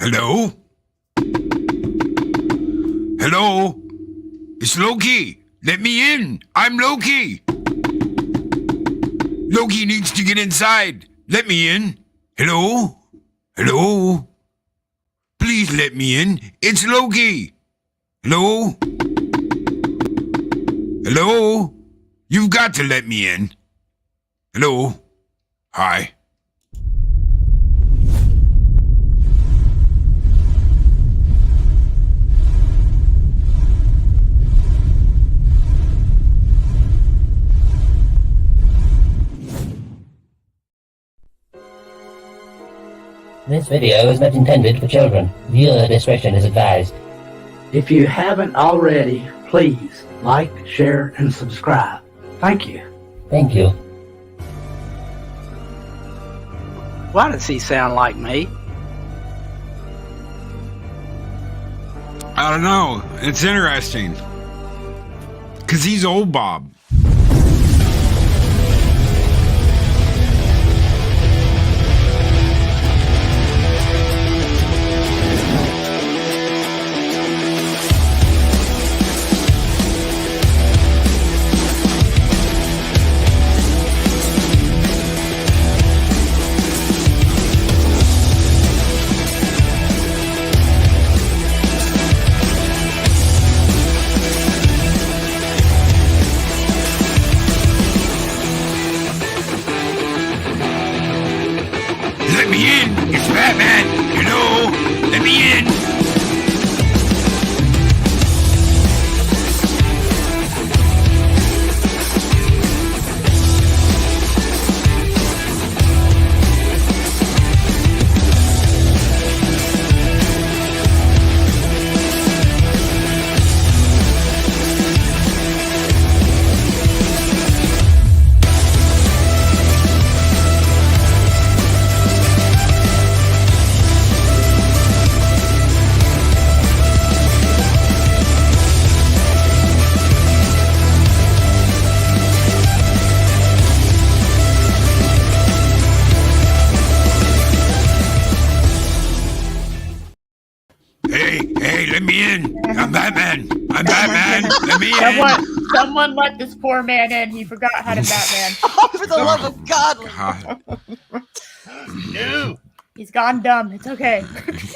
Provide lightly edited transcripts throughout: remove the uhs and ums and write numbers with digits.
Hello? Hello? It's Loki. Let me in. I'm Loki. Loki needs to get inside. Let me in. Hello? Hello? Please let me in. It's Loki. Hello? Hello? You've got to let me in. Hello? Hi. This video is not intended for children. Viewer discretion is advised. If you haven't already, please like, share, and subscribe. Thank you. Thank you. Why does he sound like me? I don't know. It's interesting. Because he's old Bob. Let me in! It's Batman! Hello! Let me in! Hey, let me in! I'm Batman! I'm Batman! Let me in! Someone let this poor man in. He forgot how to Batman. Oh, for the love of God! No! He's gone dumb. It's okay.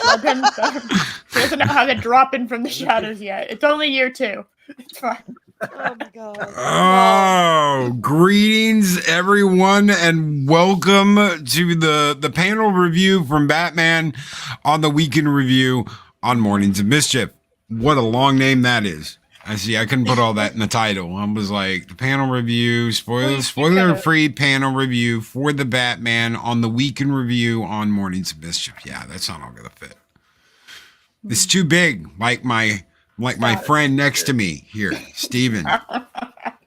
Let him, he doesn't know how to drop in from the shadows yet. It's only year 2. It's fine. Oh my God! Oh, greetings everyone, and welcome to the panel review from Batman on the Weekend Review on Mornings of Mischief. What a long name that is. I see. I couldn't put all that in the title. I was like, the panel review, spoiler-free panel review for the Batman on the Weekend Review on Mornings of Mischief. Yeah, that's not all gonna fit. It's too big, like my friend next to me here, Steven.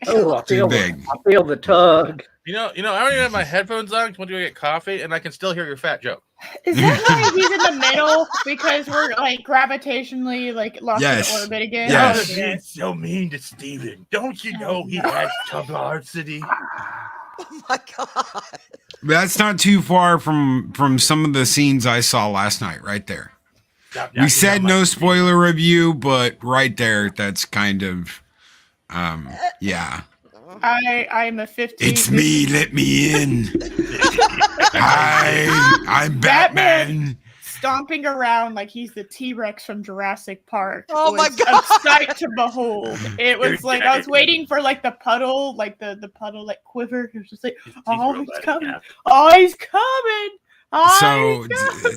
Oh, Too big. I feel the tug. You know, I don't even have my headphones on. Went to go get coffee, and I can still hear your fat joke. Is that why he's in the middle? Because we're like gravitationally like lost in orbit again? Yes. Oh, being so mean to Steven. Don't you know he has tuberosity? Oh my God! That's not too far from some of the scenes I saw last night, right there. We said no spoiler review, but right there, that's kind of, yeah. I'm a 50. It's me, let me in. Hi, I'm Batman. Stomping around like he's the T-Rex from Jurassic Park. Oh my was God. A sight to behold. It was like I was waiting for like the puddle, like the puddle like quiver. It was just like, oh, he's coming. Yeah. Oh, he's coming. Oh,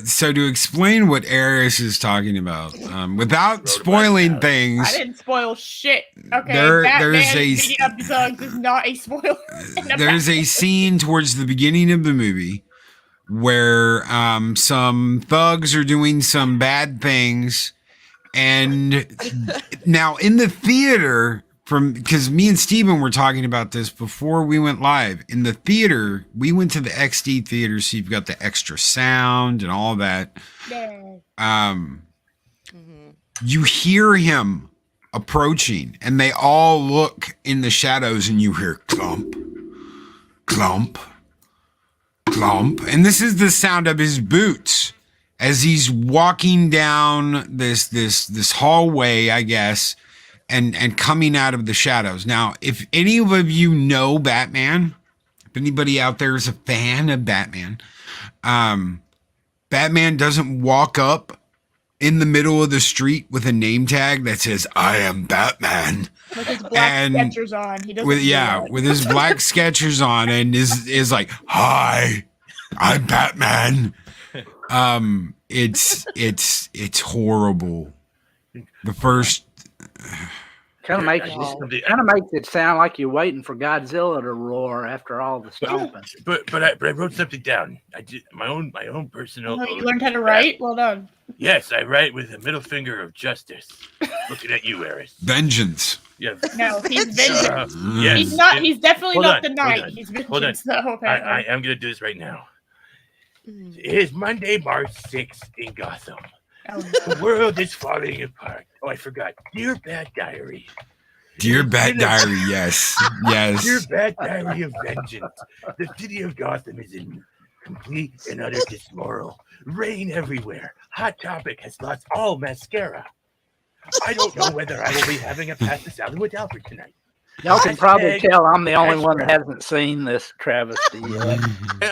So to explain what Eris is talking about, without spoiling things, I didn't spoil shit. Okay, there's Batman a beating up thugs is not a spoiler. there's a scene towards the beginning of the movie where some thugs are doing some bad things, and now in the theater, because me and Steven were talking about this before we went live, in the theater we went to the XD theater, so you've got the extra sound and all that. Yeah. You hear him approaching, and they all look in the shadows, and you hear clump, clump, clump, and this is the sound of his boots as he's walking down this hallway, I guess, and coming out of the shadows. Now, if any of you know Batman, if anybody out there is a fan of Batman, Batman doesn't walk up in the middle of the street with a name tag that says "I am Batman." With his black Skechers on. He doesn't do that. with his black Skechers on, and is like, "Hi, I'm Batman." It's horrible. The first Kind of makes it sound like you're waiting for Godzilla to roar after all the stomping. But I wrote something down. I did my own personal. Oh, you learned how to write? Well done. Yes, I write with a middle finger of justice. Looking at you, Eris. Vengeance. Yeah. No, he's vengeance. Yes. He's not. He's definitely Hold not on, the hold knight. on, He's hold on. vengeance, though. Apparently. I am gonna do this right now. It is Monday, March 6th in Gotham. Oh, The world is falling apart. Oh, I forgot. Dear Bad Diary. Dear Bat Diary, yes. Dear Bad Diary of Vengeance. The city of Gotham is in complete and utter dismorale. Rain everywhere. Hot Topic has lost all mascara. I don't know whether I will be having a pasta salad with Alfred tonight. Y'all can probably Hashtag- tell I'm the only one that hasn't seen this travesty yet.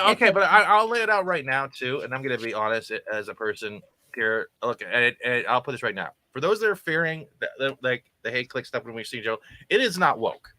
Okay, but I'll lay it out right now too, and I'm going to be honest as a person here. Look, and I'll put this right now. For those that are fearing like the hate click stuff when we see Joe, it is not woke.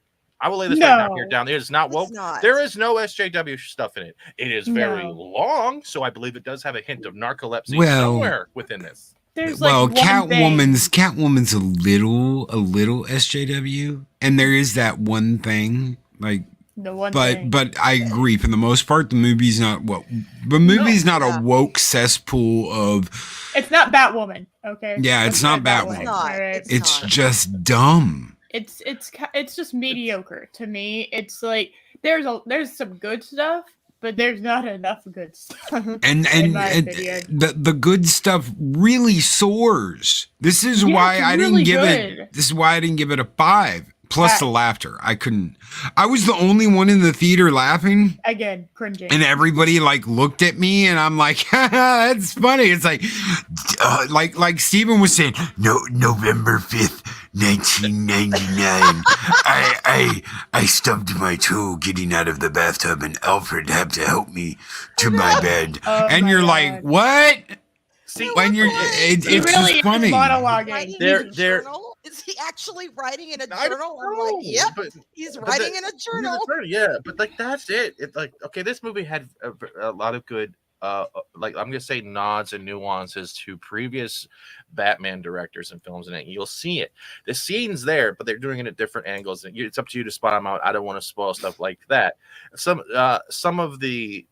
I will lay this right now here down. It is not woke. not. There is no SJW stuff in it. It is very No. long, so I believe it does have a hint of narcolepsy Well- somewhere within this. There's Well, like one Catwoman's a little SJW, and there is that one thing, like, The one but thing. but I agree for the most part, the movie's not yeah. a woke cesspool of. It's not Batwoman. Okay. Yeah, Let's it's not put it that Batwoman. way, It's not. all right? It's not. just dumb. It's just mediocre to me. It's like there's some good stuff, but there's not enough good stuff. And in my opinion. the good stuff really soars. This is Yeah, why it's I didn't really give good. it. This is why I didn't give it a 5. Plus Uh, the laughter. I was the only one in the theater laughing. Again, cringing. And everybody like looked at me, and I'm like, "That's funny." It's like Steven was saying, "No, November 5th, 1999. I stubbed my toe getting out of the bathtub, and Alfred had to help me to my bed." Oh And my you're God. like, "What?" See, When you're, He it's really just is funny. monologuing. Writing There- in a there- journal? Is he actually writing in a I don't journal? I'm know, like, yep, but- he's but writing the- in a journal. Yeah, but like that's it. It's like okay, this movie had a lot of good, like I'm gonna say nods and nuances to previous Batman directors and films, and you'll see it. The scene's there, but they're doing it at different angles, and it's up to you to spot them out. I don't want to spoil stuff like that. Some of the.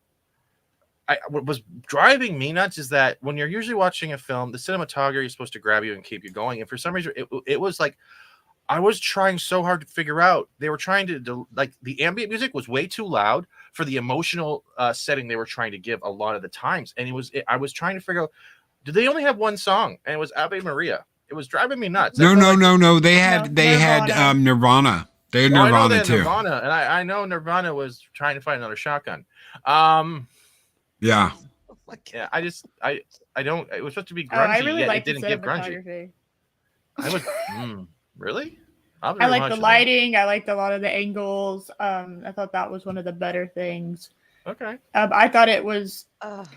What was driving me nuts is that when you're usually watching a film, the cinematography is supposed to grab you and keep you going. And for some reason, it was like I was trying so hard to figure out. They were trying to like the ambient music was way too loud for the emotional setting they were trying to give a lot of the times. And I was trying to figure out, did they only have one song? And it was Ave Maria. It was driving me nuts. No. They No, had Nirvana. Nirvana. They had Oh, I know Nirvana they had too. Nirvana, and I know Nirvana was trying to find another shotgun. Yeah. Oh my God. Yeah, I don't. It was supposed to be Oh, grungy, I really yet like it the didn't give grungy. cinematography. I was really. I'll I like rewatch the it. lighting. I liked a lot of the angles. I thought that was one of the better things. Okay. I thought it was Ugh.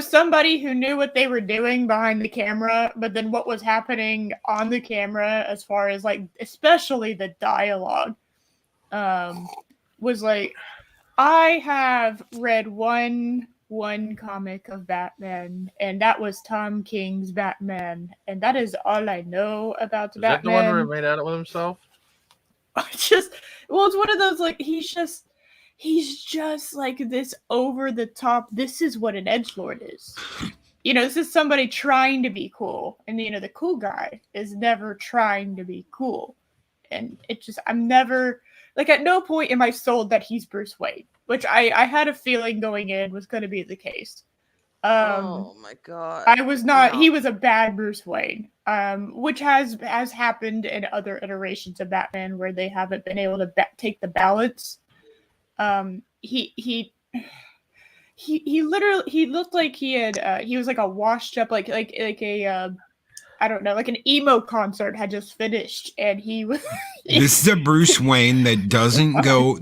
somebody who knew what they were doing behind the camera, but then what was happening on the camera, as far as like, especially the dialogue, was like, I have read one comic of Batman, and that was Tom King's Batman, and that is all I know about Is that the one where Batman. he made out with himself? It's one of those, like, he's just like this over the top. This is what an edgelord is. This is somebody trying to be cool, and the cool guy is never trying to be cool, and I'm never, like, at no point am I sold that he's Bruce Wayne, which I had a feeling going in was going to be the case. Oh my God. I was not. No. He was a bad Bruce Wayne, which has happened in other iterations of Batman where they haven't been able to take the balance. He he literally he looked like he was like a washed up like a I don't know, like an emo concert had just finished, and he was. This is a Bruce Wayne that doesn't go.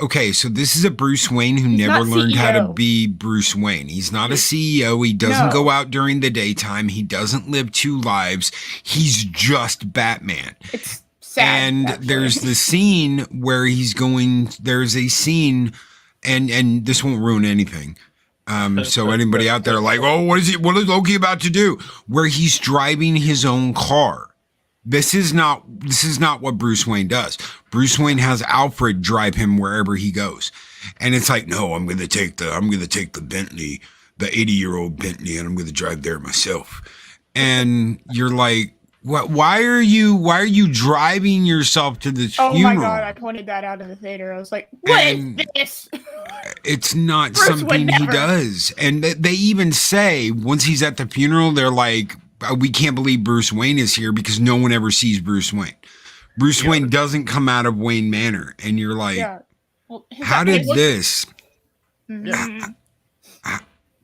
Okay, so this is a Bruce Wayne who He's never not learned how to CEO. be Bruce Wayne. He's not a CEO. He doesn't No. go out during the daytime. He doesn't live two lives. He's just Batman. It's sad. And actually. there's the scene where he's going. There's a scene, and this won't ruin anything. So anybody out there like, oh, what is Loki about to do? Where he's driving his own car. This is not what Bruce Wayne does. Bruce Wayne has Alfred drive him wherever he goes. And it's like, no, I'm gonna take the Bentley, the 80-year-old Bentley, and I'm gonna drive there myself. And you're like, what? Why are you driving yourself to this Oh funeral? my god, I pointed that out in the theater. I was like, what And is this? It's not Bruce would something he never. does. And they even say, once he's at the funeral, they're like, we can't believe Bruce Wayne is here because no one ever sees Bruce Wayne. Bruce Wayne doesn't come out of Wayne Manor. And you're like, Yeah. Well, how did this Mhm.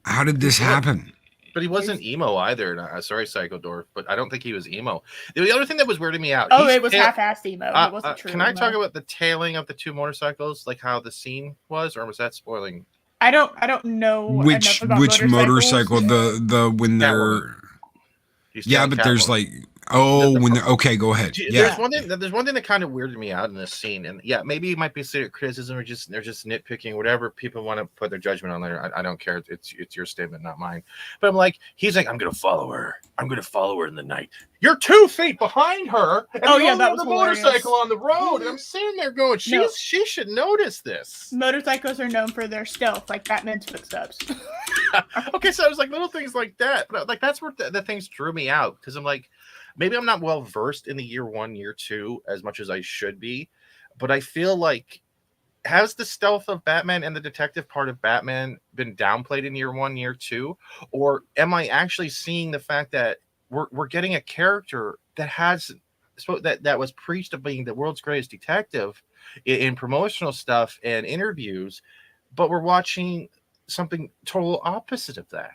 how did this happen? But he wasn't emo either. Sorry, Psycho Dorf, but I don't think he was emo. The other thing that was weirding me out. Oh, he's it was half-assed emo. It wasn't true. Can I emo. talk about the tailing of the two motorcycles, like how the scene was, or was that spoiling? I don't know Which enough about motorcycle? The when they're Catwoman. He's yeah, tailing but there's Catwoman. like when they're okay, go ahead. There's Yeah. one thing that kind of weirded me out in this scene, and yeah, maybe it might be serious criticism or they're just nitpicking, whatever people want to put their judgment on there. I don't care. It's your statement, not mine. But I'm like, he's like, I'm gonna follow her. I'm gonna follow her in the night. You're 2 feet behind her. And Oh, you're yeah, on that was the hilarious. motorcycle on the road, and I'm sitting there going, she should notice this. Motorcycles are known for their stealth, like Batman's footsteps. Okay, so I was like little things like that, but like that's where the things drew me out because I'm like, maybe I'm not well versed in the year 1, year 2 as much as I should be, but I feel like has the stealth of Batman and the detective part of Batman been downplayed in year 1, year 2, or am I actually seeing the fact that we're getting a character that has that was preached of being the world's greatest detective in promotional stuff and interviews, but we're watching something total opposite of that.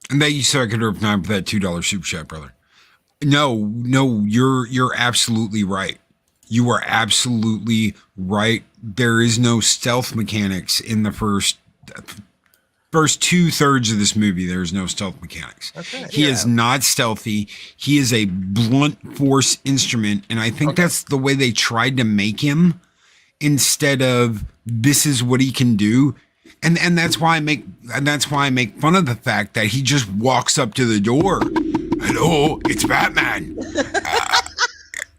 And thank you, Second Earth 9 for that $2 super chat, brother. No, you're absolutely right. You are absolutely right. There is no stealth mechanics in the first 2/3 of this movie. There is no stealth mechanics. Okay. He is not stealthy. He is a blunt force instrument, and I think that's the way they tried to make him. Instead of this is what he can do. And that's why I make fun of the fact that he just walks up to the door. Hello, it's Batman.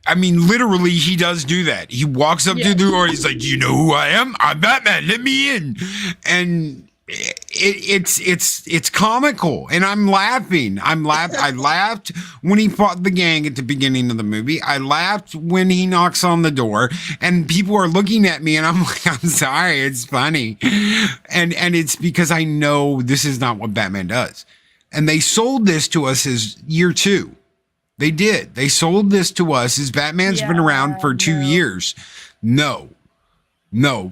I mean, literally, he does do that. He walks up to the door. He's like, "You know who I am? I'm Batman. Let me in." And it's comical, and I'm laughing. I laughed when he fought the gang at the beginning of the movie. I laughed when he knocks on the door, and people are looking at me, and I'm like, I'm sorry, it's funny, and it's because I know this is not what Batman does, and they sold this to us as year 2. They did. They sold this to us as Batman's been around for 2 years. No,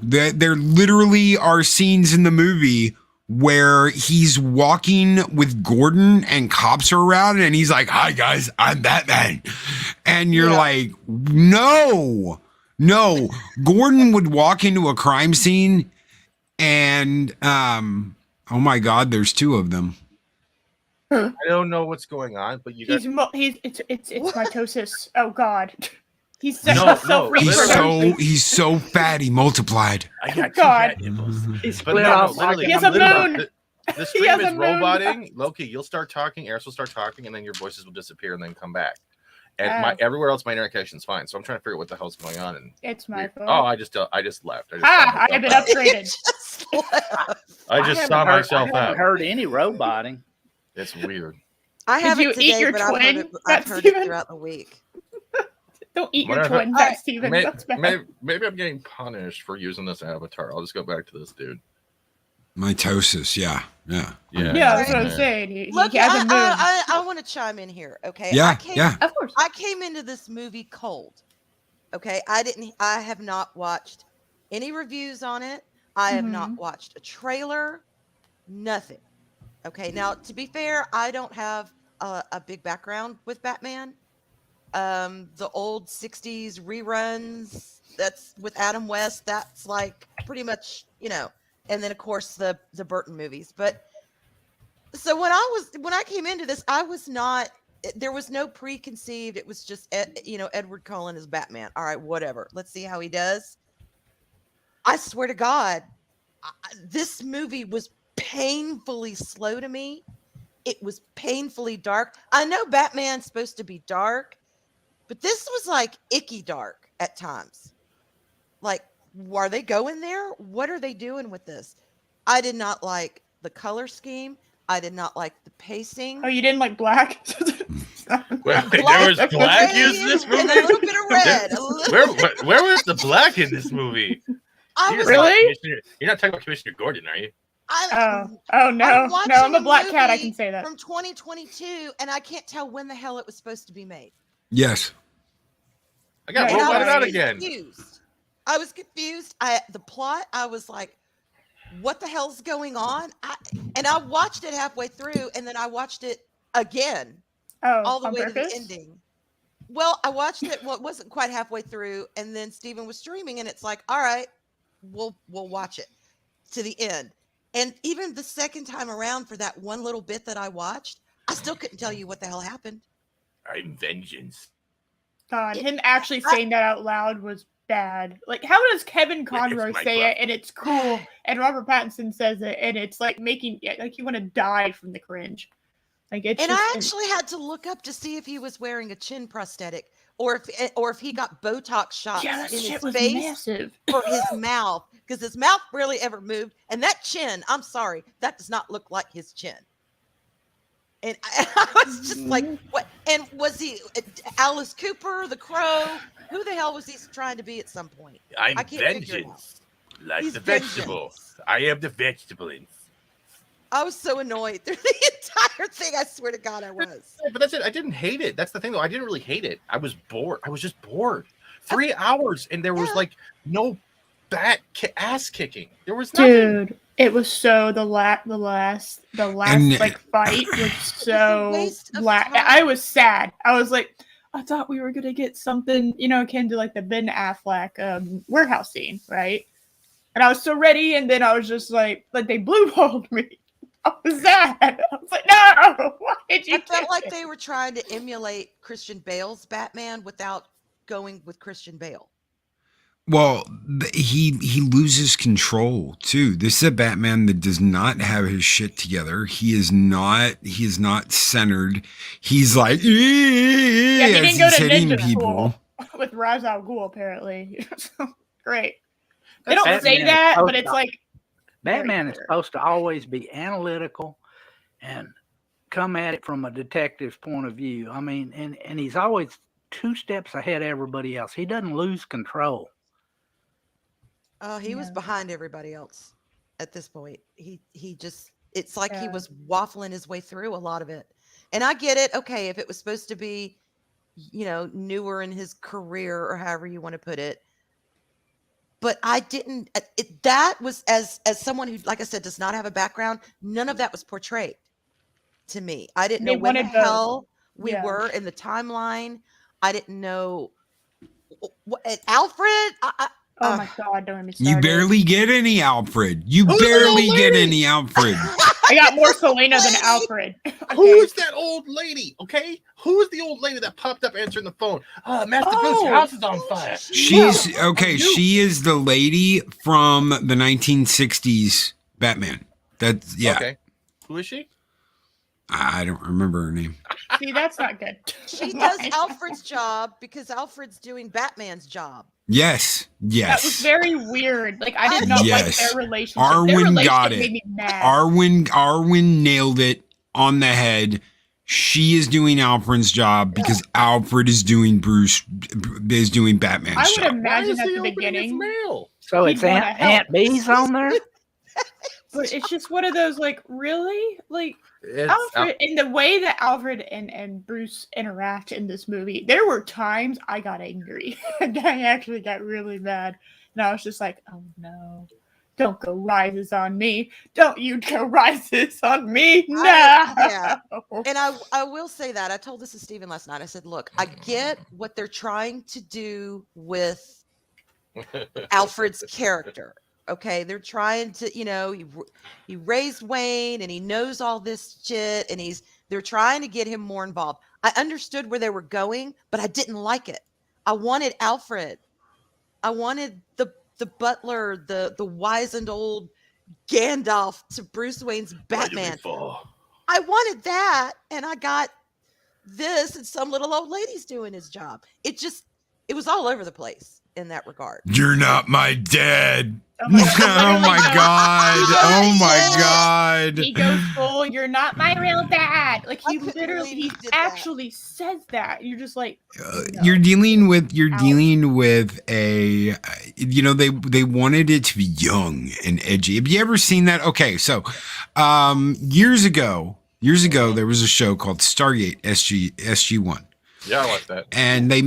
there literally are scenes in the movie where he's walking with Gordon and cops are around and he's like, "Hi guys, I'm Batman." And you're like, no. Gordon would walk into a crime scene and, oh my God, there's 2 of them. I don't know what's going on, but you got It's mitosis. Oh God. He's No, He's so fat he multiplied. I got God. two fat nipples. He But split no, off literally, He has like a liver. moon. the He stream has is a moon. roboting. Loki, you'll start talking, Eris will start talking, and then your voices will disappear and then come back. And Oh. everywhere else, my internet connection's fine. So I'm trying to figure out what the hell's going on. And It's my fault. oh, I just left. I just I saw have been myself out. upgraded. Just left. I just saw myself I haven't out. heard any roboting. It's weird. I Did haven't you today, eat your but I've heard twin? it, I've That's heard it even- throughout the week. Don't eat your Whatever. twin, that's Steven. That's bad. Maybe I'm getting punished for using this avatar. I'll just go back to this dude. Mitosis, yeah. Yeah, that's what I'm saying. He Look, has a moon. I want to chime in here, okay? Yeah, I Of course. I came into this movie cold. Okay, I have not watched any reviews on it. I have not watched a trailer, nothing. Okay, now to be fair, I don't have a big background with Batman. The old 60s reruns, that's with Adam West, that's like pretty much, and then of course the Burton movies. But so when I came into this, I was not, there was no preconceived, it was just Edward Cullen as Batman. All right, whatever. Let's see how he does. I swear to God, this movie was painfully slow to me. It was painfully dark. I know Batman's supposed to be dark, but this was like icky dark at times. Like, are they going there? What are they doing with this? I did not like the color scheme. I did not like the pacing. Oh, you didn't like black? Well, there was black used in this movie? And a little bit of red. Where was the black in this movie? Really? You're not talking about Commissioner Gordon, are you? Oh no, I'm a black cat. I can say that. From 2022, and I can't tell when the hell it was supposed to be made. Yes. I got rolled out again. I was confused. The plot, I was like, what the hell's going on? I watched it halfway through, and then I watched it again. All the way to the ending. Well, I watched it. Well, it wasn't quite halfway through, and then Steven was streaming, and it's like, all right, we'll watch it to the end. And even the second time around for that one little bit that I watched, I still couldn't tell you what the hell happened. I'm vengeance. God, him actually saying that out loud was bad. Like, how does Kevin Conroy say it and it's cool, and Robert Pattinson says it and it's like making like you want to die from the cringe? Like it's. And I actually had to look up to see if he was wearing a chin prosthetic or if he got Botox shots in his face massive. For his mouth, because his mouth barely ever moved, and that chin, I'm sorry, that does not look like his chin. And I was just like, what? And was he Alice Cooper, the Crow? Who the hell was he trying to be at some point? I'm vengeance, like the vegetable. I am the vegetable. I was so annoyed through the entire thing. I swear to God, I was. But that's it. I didn't hate it. That's the thing, though. I didn't really hate it. I was bored. I was just bored. 3 hours, and there was like no ass kicking. There was nothing. Dude, it was so the last like fight was so black. I was sad. I was like, I thought we were gonna get something, akin to like the Ben Affleck warehouse scene, right? And I was so ready, and then I was just like they blue balled me. I was sad. I was like, no, why did you? I felt like they were trying to emulate Christian Bale's Batman without going with Christian Bale. Well, he loses control too. This is a Batman that does not have his shit together. He is not centered. He's like, he didn't go to ninja people with Ra's al Ghul apparently. Great. They don't say that, but it's like Batman is supposed to always be analytical and come at it from a detective's point of view. I mean, and he's always 2 steps ahead of everybody else. He doesn't lose control. He was behind everybody else at this point. He just, it's like he was waffling his way through a lot of it. And I get it. Okay, if it was supposed to be, newer in his career or however you want to put it. But I didn't, that was, as someone who, like I said, does not have a background, none of that was portrayed to me. I didn't know when the hell we were in the timeline. I didn't know. Alfred? Oh my God, don't let me start. You barely get any Alfred. You barely get any Alfred. I got more Selena than Alfred. Okay. Who is that old lady? Okay, who is the old lady that popped up answering the phone? Master Bruce's house is on fire. She's okay. She is the lady from the 1960s Batman. That's Okay, who is she? I don't remember her name. See, that's not good. She does Alfred's job because Alfred's doing Batman's job. Yes. That was very weird. Like, I did not like their relationship. Arwen got it. Made me mad. Arwen nailed it on the head. She is doing Alfred's job because Alfred is doing Batman's I would job. imagine at the beginning. So it's Aunt Bee's on there? But it's just one of those, like, really? Like, Alfred, in the way that Alfred and Bruce interact in this movie, there were times I got angry. And I actually got really mad. And I was just like, oh no. Don't go rises on me. Don't you go rises on me. No. Yeah. And I will say that. I told this to Steven last night. I said, look, I get what they're trying to do with Alfred's character. Okay. They're trying to, he raised Wayne and he knows all this shit and they're trying to get him more involved. I understood where they were going, but I didn't like it. I wanted Alfred. I wanted the butler, the wizened old Gandalf to Bruce Wayne's Batman. I wanted that, and I got this, and some little old lady's doing his job. It was all over the place in that regard. You're not my dad. Oh my God. Oh my God. Oh my God. He goes full, you're not my real dad. Like he couldn't literally, believe he he did that. actually says that. You're just like, no. You're dealing with a they wanted it to be young and edgy. Have you ever seen that? Okay, so years ago there was a show called Stargate SG1. Yeah, I like that. And they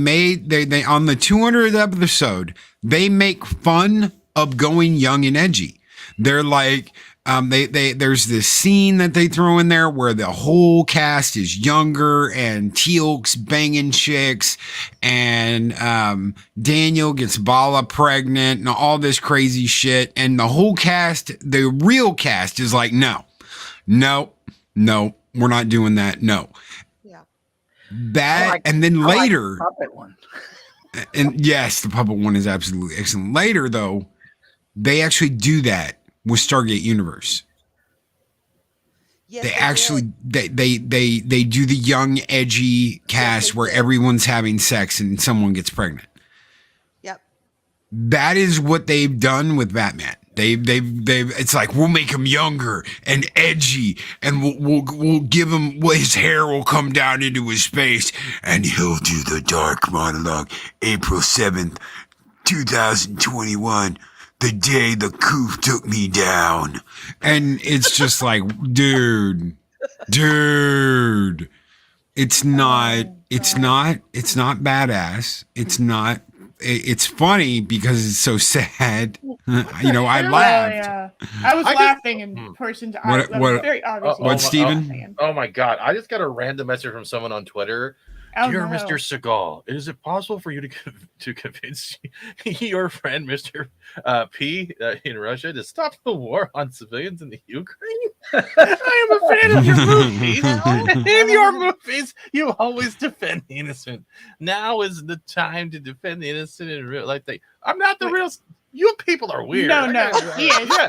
on the 200th episode, they make fun of going young and edgy. They're like, there's this scene that they throw in there where the whole cast is younger and Teal'c's banging chicks and Daniel gets Bala pregnant and all this crazy shit. And the whole cast, the real cast is like, no, we're not doing that. No. That and then later, the puppet one. And yes, the puppet one is absolutely excellent. Later, though, they actually do that with Stargate Universe. Yes, they actually they do the young, edgy cast where everyone's having sex and someone gets pregnant. Yep. That is what they've done with Batman. They've it's like, we'll make him younger and edgy and we'll give him, his hair will come down into his face and he'll do the dark monologue. April 7th, 2021, the day the coup took me down. And it's just like, dude, it's not badass. It's funny because it's so sad. I laughed. Yeah. I was laughing in person's eyes. What- Very obvious. What, Steven? Oh my God! I just got a random message from someone on Twitter. Oh, Dear no. Mr. Seagal, is it possible for you to convince your friend Mr. P in Russia to stop the war on civilians in the Ukraine? I am a fan of your movies. In your movies, you always defend the innocent. Now is the time to defend the innocent in real life. I'm not the real. You people are weird. No, he is. Yeah.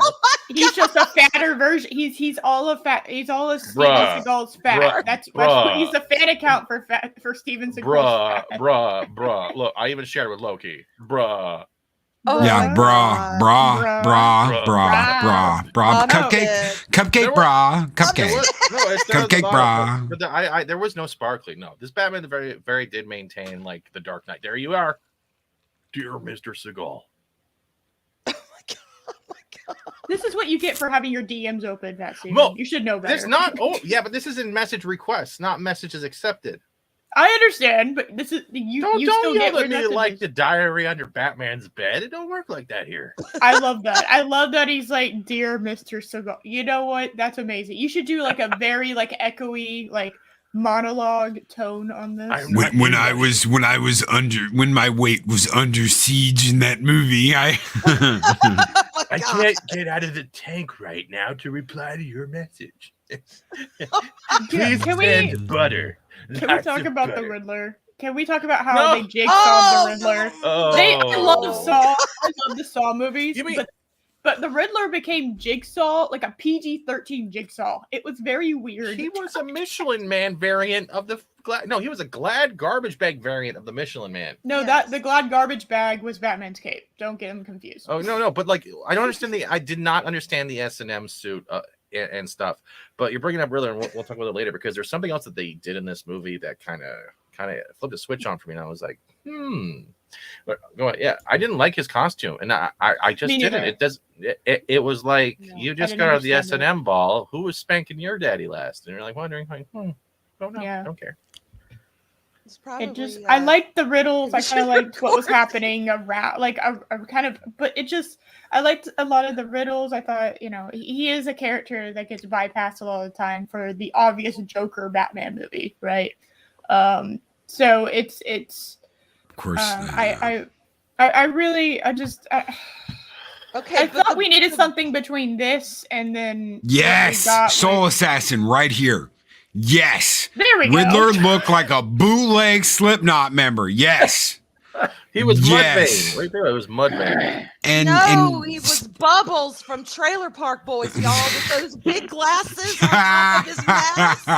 He's just a fatter version. He's all of Steven Seagal's fat. That's he's a fan account for Steven Seagal's fat. Bruh. Look, I even shared it with Loki. Bruh. Oh, Yeah, bra. Cupcake bra. Cupcake bra. But there was no sparkling. No, this Batman very did maintain like the Dark Knight. There you are, dear Mr. Seagal. This is what you get for having your DMs open, Pat Steven. Well, you should know better. There's not. Oh, yeah, but this is in message requests, not messages accepted. I understand, but this is you. Don't still yell get at me like the diary under Batman's bed. It don't work like that here. I love that. I love that he's like, dear Mr. Seagal. You know what? That's amazing. You should do like a very like echoey like monologue tone on this. When my weight was under siege in that movie, I can't get out of the tank right now to reply to your message. Please send butter. Can we talk about the Riddler? Can we talk about how they jigsawed the Riddler? No. I love Saw. I love the Saw movies. You mean- But the Riddler became Jigsaw, like a PG-13 Jigsaw. It was very weird. He was a Michelin Man variant of the he was a Glad garbage bag variant of the Michelin Man. No, Yes. the Glad garbage bag was Batman's cape. Don't get him confused. Oh no, but like I did not understand the S&M suit and stuff. But you're bringing up Riddler, and we'll talk about it later because there's something else that they did in this movie that kind of flipped a switch on for me, and I was like, But go ahead. Yeah, I didn't like his costume, and I just didn't. It does. It was like you just got out of the S&M ball. Who was spanking your daddy last? And you're like wondering, like, don't know. Yeah. I don't care. It's probably. It just, I liked the riddles. I kind of liked what was happening around, like, I kind of, but it just, I liked a lot of the riddles. I thought, you know, he is a character that gets bypassed a lot of the time for the obvious Joker Batman movie, right? So it's, Of course. I really, Okay, I thought we needed something between this and then Yes, what we got Soul with- Assassin right here. Yes. There we go. Riddler looked like a bootleg Slipknot member. Yes. He was Yes. Mudvayne. Right there, it was Mudvayne. No, he was Bubbles from Trailer Park Boys, y'all, with those big glasses on top of his mask.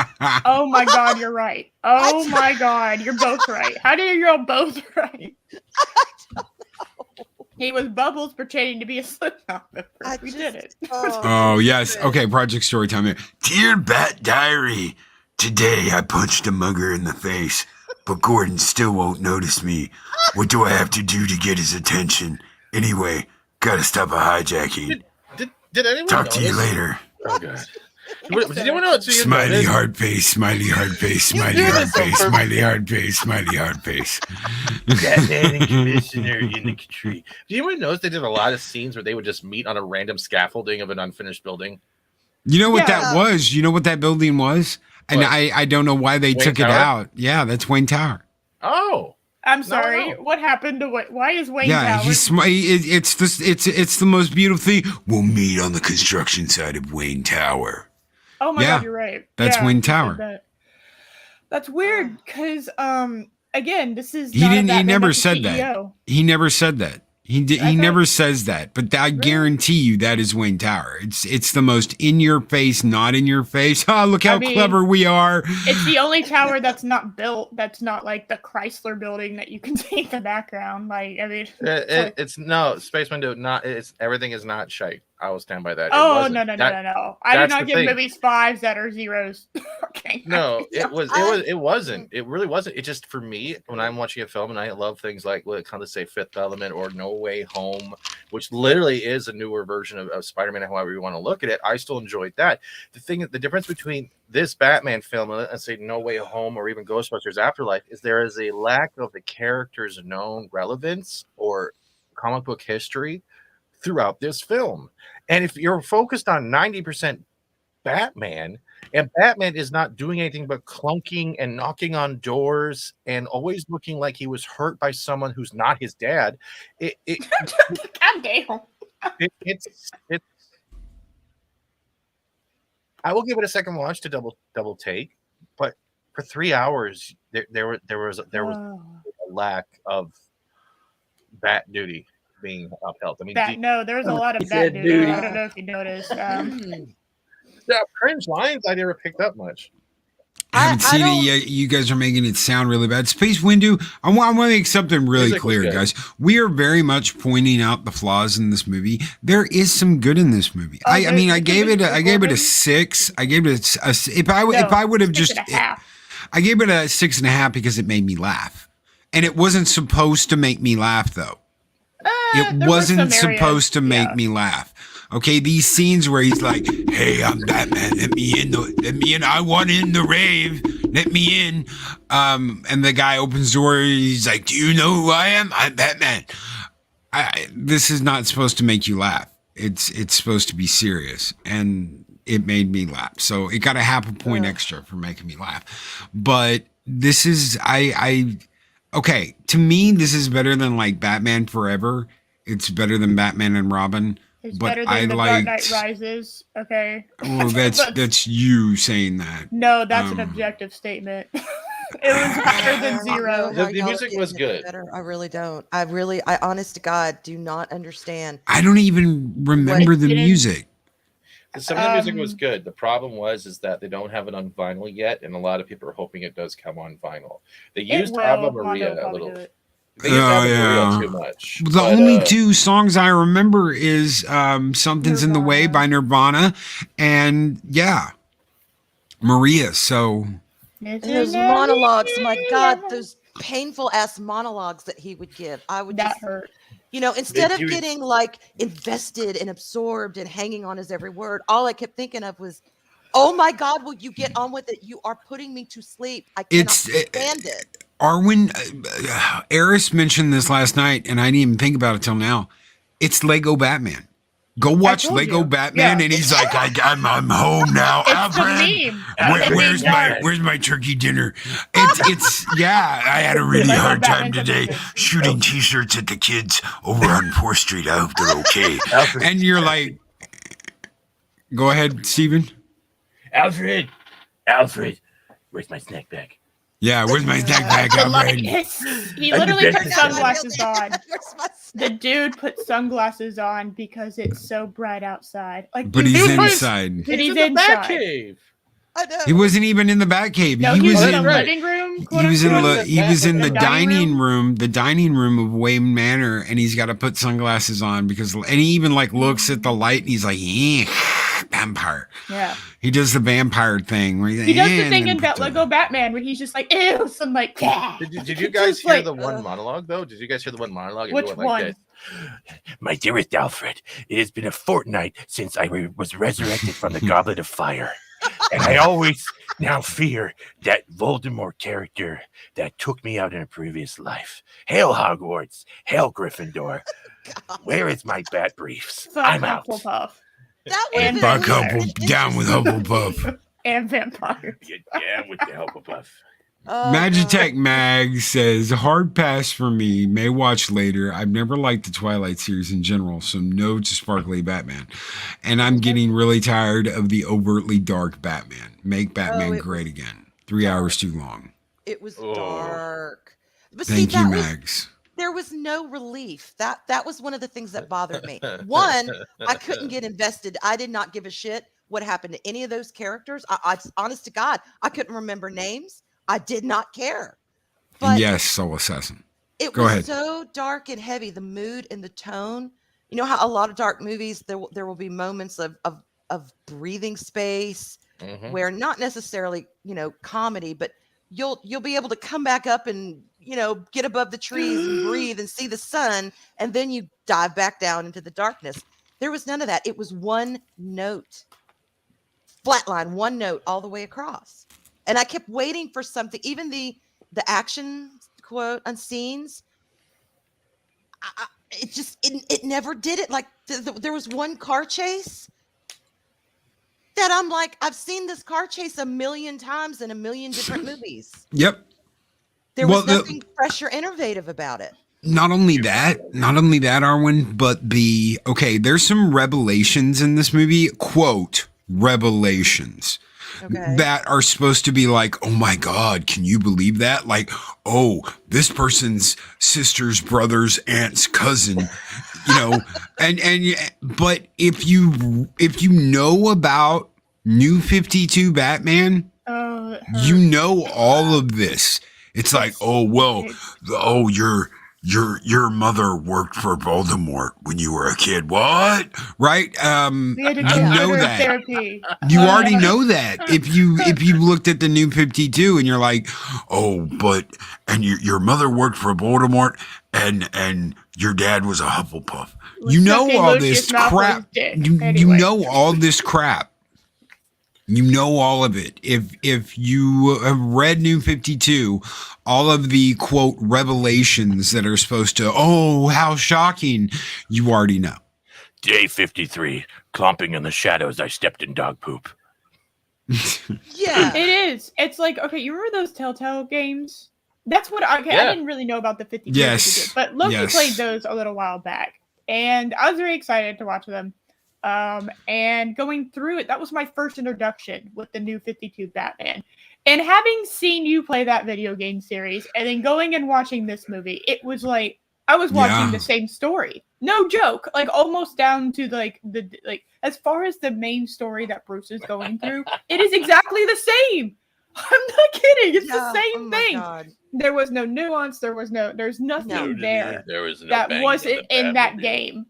Oh my God, you're right. Oh my God, you're both right. How do you all both right? He was Bubbles pretending to be a Slipknot member. We did it. Oh, yes. Okay, Project Storytime here. Dear Bat Diary, today I punched a mugger in the face, but Gordon still won't notice me. What do I have to do to get his attention? Anyway, gotta stop a hijacking. Did anyone Talk to you notice? later. Oh, God. Did anyone else see Smiley hard face, smiley hard face, smiley hard face, smiley hard face, smiley hard face. Batman and Commissioner in the tree. Do you even notice they did a lot of scenes where they would just meet on a random scaffolding of an unfinished building? You know what Yeah. that was? You know what that building was? And What? I don't know why they Wayne took it Tower? out. Yeah, that's Wayne Tower. Oh, I'm sorry. no. What happened to why is Wayne Yeah, Tower? it's the most beautiful thing. We'll meet on the construction side of Wayne Tower. Oh my Yeah, God, you're right. that's Wayne you said Tower. that. That's weird because again, this is He not a didn't. He Batman never that's a said that. CEO. He never said that. He did. I He thought- never says that. But I guarantee you that is Wayne Tower. It's the most in your face, not in your face. Oh, look how I mean, clever we are. It's the only tower that's not built. That's not like the Chrysler building that you can see in the background. Like, I mean, it's no Space Window. Not it's everything is not shite. I will stand by that. It oh wasn't. no. I do that's not the give thing. movies 5s that are 0s. Okay. No, it wasn't. It really wasn't. It just for me when I'm watching a film and I love things like what kind of say Fifth Element or No Way Home, which literally is a newer version of Spider-Man. However you want to look at it, I still enjoyed that. The difference between this Batman film and let's say No Way Home or even Ghostbusters Afterlife is there is a lack of the character's known relevance or comic book history throughout this film. And if you're focused on 90% Batman, and Batman is not doing anything but clunking and knocking on doors and always looking like he was hurt by someone who's not his dad, God damn. it's I will give it a second watch to double take, but for 3 hours there was Oh. a lack of bat duty being upheld. I mean, No, there's a lot of He bat said duty. duty. I don't know if you noticed. the cringe lines I never picked up much. I haven't I seen it don't- yet. You guys are making it sound really bad. Space Window, I want to make something really Music was clear, good. guys. We are very much pointing out the flaws in this movie. There is some good in this movie. Oh, I mean, there's- I gave it a there's- 6. I gave it a if I would have just 6.5. I gave it a 6.5 because it made me laugh, and it wasn't supposed to make me laugh though. It There were wasn't some areas, supposed to make yeah. me laugh. Okay, these scenes where he's like, "Hey, I'm Batman. Let me in. I want in the rave. Let me in." And the guy opens the door. He's like, "Do you know who I am? I'm Batman." This is not supposed to make you laugh. It's supposed to be serious, and it made me laugh. So it got a half a point extra for making me laugh. But this is okay. To me, this is better than like Batman Forever. It's better than Batman and Robin. It's but better than I the Dark Knight liked. Rises. Okay. Well, that's you saying that. No, that's an Um, objective statement. It was better than I don't know 0. how The y'all are music getting was it good. better. I really don't. I honest to God, do not understand. I don't even remember the didn't- music. Some of the music was Um, good. The problem is that they don't have it on vinyl yet, and a lot of people are hoping it does come on vinyl. They It used will. Ave Mondo Maria will a probably little. do it. They used Ave Maria yeah. too much. The but, only two songs I remember is "Something's in the Way" Nirvana. by Nirvana, and Maria. So And those monologues, my God, those painful ass monologues that he would give. I would That just, hurt. instead of Dude. getting like invested and absorbed and hanging on his every word, all I kept thinking of was, oh my God, will you get on with it? You are putting me to sleep. I cannot stand it. Arwen, Eris mentioned this last night, and I didn't even think about it till now. It's Lego Batman. Go watch told Lego you. Batman, Yeah. and he's like, I'm home now. It's the Alfred, meme. where's my turkey dinner? It's yeah. I had a really Lego hard time Batman's today amazing. shooting T-shirts at the kids over on 4th Street. I hope they're okay. Alfred, And you're like, go ahead, Steven. Alfred, where's my snack bag? Yeah, where's my snack bag, The light Alfred? hits. He I literally did took that. sunglasses on. Where's my The snack? dude put sunglasses on because it's so bright outside. Like, But you he's really- inside. But he's in the inside. Batcave. I know. He wasn't even in the Batcave. No, he was in in the living room. He was in quote-unquote. the The dining room? room of Wayne Manor, and he's got to put sunglasses on because, and he even like looks at the light and he's like, vampire. Yeah. He does the vampire thing. Where he's He like, does the and thing then in puts Lego Batman where he's just like, ew, so I'm like, yeah. Did you It's guys just hear like, the one monologue though? Did you guys hear the one monologue? It Which went like one? this. My dearest Alfred, it has been a fortnight since I was resurrected from the Goblet of Fire. And I always now fear that Voldemort character that took me out in a previous life. Hail Hogwarts, hail Gryffindor. Where is my bat briefs? Fuck I'm out. Hufflepuff That would And have Fuck been Huffle, down with Hufflepuff. and vampires. Get down with the Hufflepuff. Magitech Mag says, hard pass for me. May watch later. I've never liked the Twilight series in general, so no to Sparkly Batman. And I'm getting really tired of the overtly dark Batman. Make Batman it great again. 3 hours too long. It was Oh. dark. But Thank see, you, that was, Mags. there was no relief. That was one of the things that bothered me. One, I couldn't get invested. I did not give a shit what happened to any of those characters. I honest to God, I couldn't remember names. I did not care. And But yes, Soul Assassin. it Go was ahead. so dark and heavy, the mood and the tone. You know how a lot of dark movies there will be moments of breathing space Mhm. where not necessarily, comedy, but you'll be able to come back up and, get above the trees and breathe and see the sun, and then you dive back down into the darkness. There was none of that. It was one note. Flatline, one note all the way across. And I kept waiting for something, even the action quote on scenes. It never did it. Like there was one car chase that I'm like, I've seen this car chase a million times in a million different movies. Yep. There Well, was nothing fresh or innovative about it. Not only that, Arwen, but there's some revelations in this movie, quote, revelations. Okay. That are supposed to be like, oh my God, can you believe that? Like, oh, this person's sister's brother's aunt's cousin, but if you know about New 52 Batman, Oh, it you hurts. know all of this. It's like, oh well, your mother worked for Voldemort when you were a kid. What? Right? We had to You go know under that. therapy. You already know that. If you looked at the New 52 and you're like, oh, but and your mother worked for Voldemort and your dad was a Hufflepuff. Was You know sucking all Lucius this Malfoy's crap. dick. You Anyway. know all this crap. You know all of it. If you have read New 52, all of the quote revelations that are supposed to, oh, how shocking, you already know. Day 53, clomping in the shadows, I stepped in dog poop. Yeah. It is. It's like, okay, you remember those Telltale games? That's what I Yeah. didn't really know about the 52. Yes. But Loki Yes. played those a little while back. And I was very excited to watch them. And going through it, that was my first introduction with the New 52 Batman. And having seen you play that video game series and then going and watching this movie, it was like I was watching Yeah. the same story. No joke. Like almost down to like as far as the main story that Bruce is going through, it is exactly the same. I'm not kidding. It's the Yeah. same Oh my thing. God. There was no nuance. There's nothing No. there There was no that banging wasn't the in that Batmobile. game.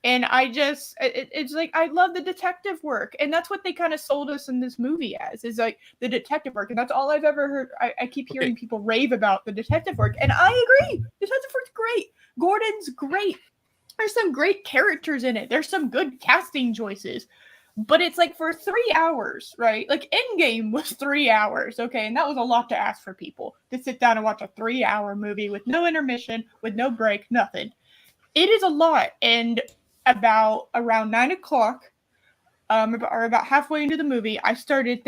And I just, it's like, I love the detective work. And that's what they kind of sold us in this movie as, is like the detective work. And that's all I've ever heard. I keep hearing people rave about the detective work. And I agree. Detective work's great. Gordon's great. There's some great characters in it. There's some good casting choices. But it's like for 3 hours, right? Like Endgame was 3 hours, okay? And that was a lot to ask for people to sit down and watch a 3-hour movie with no intermission, with no break, nothing. It is a lot. And around 9 o'clock, or about halfway into the movie, I started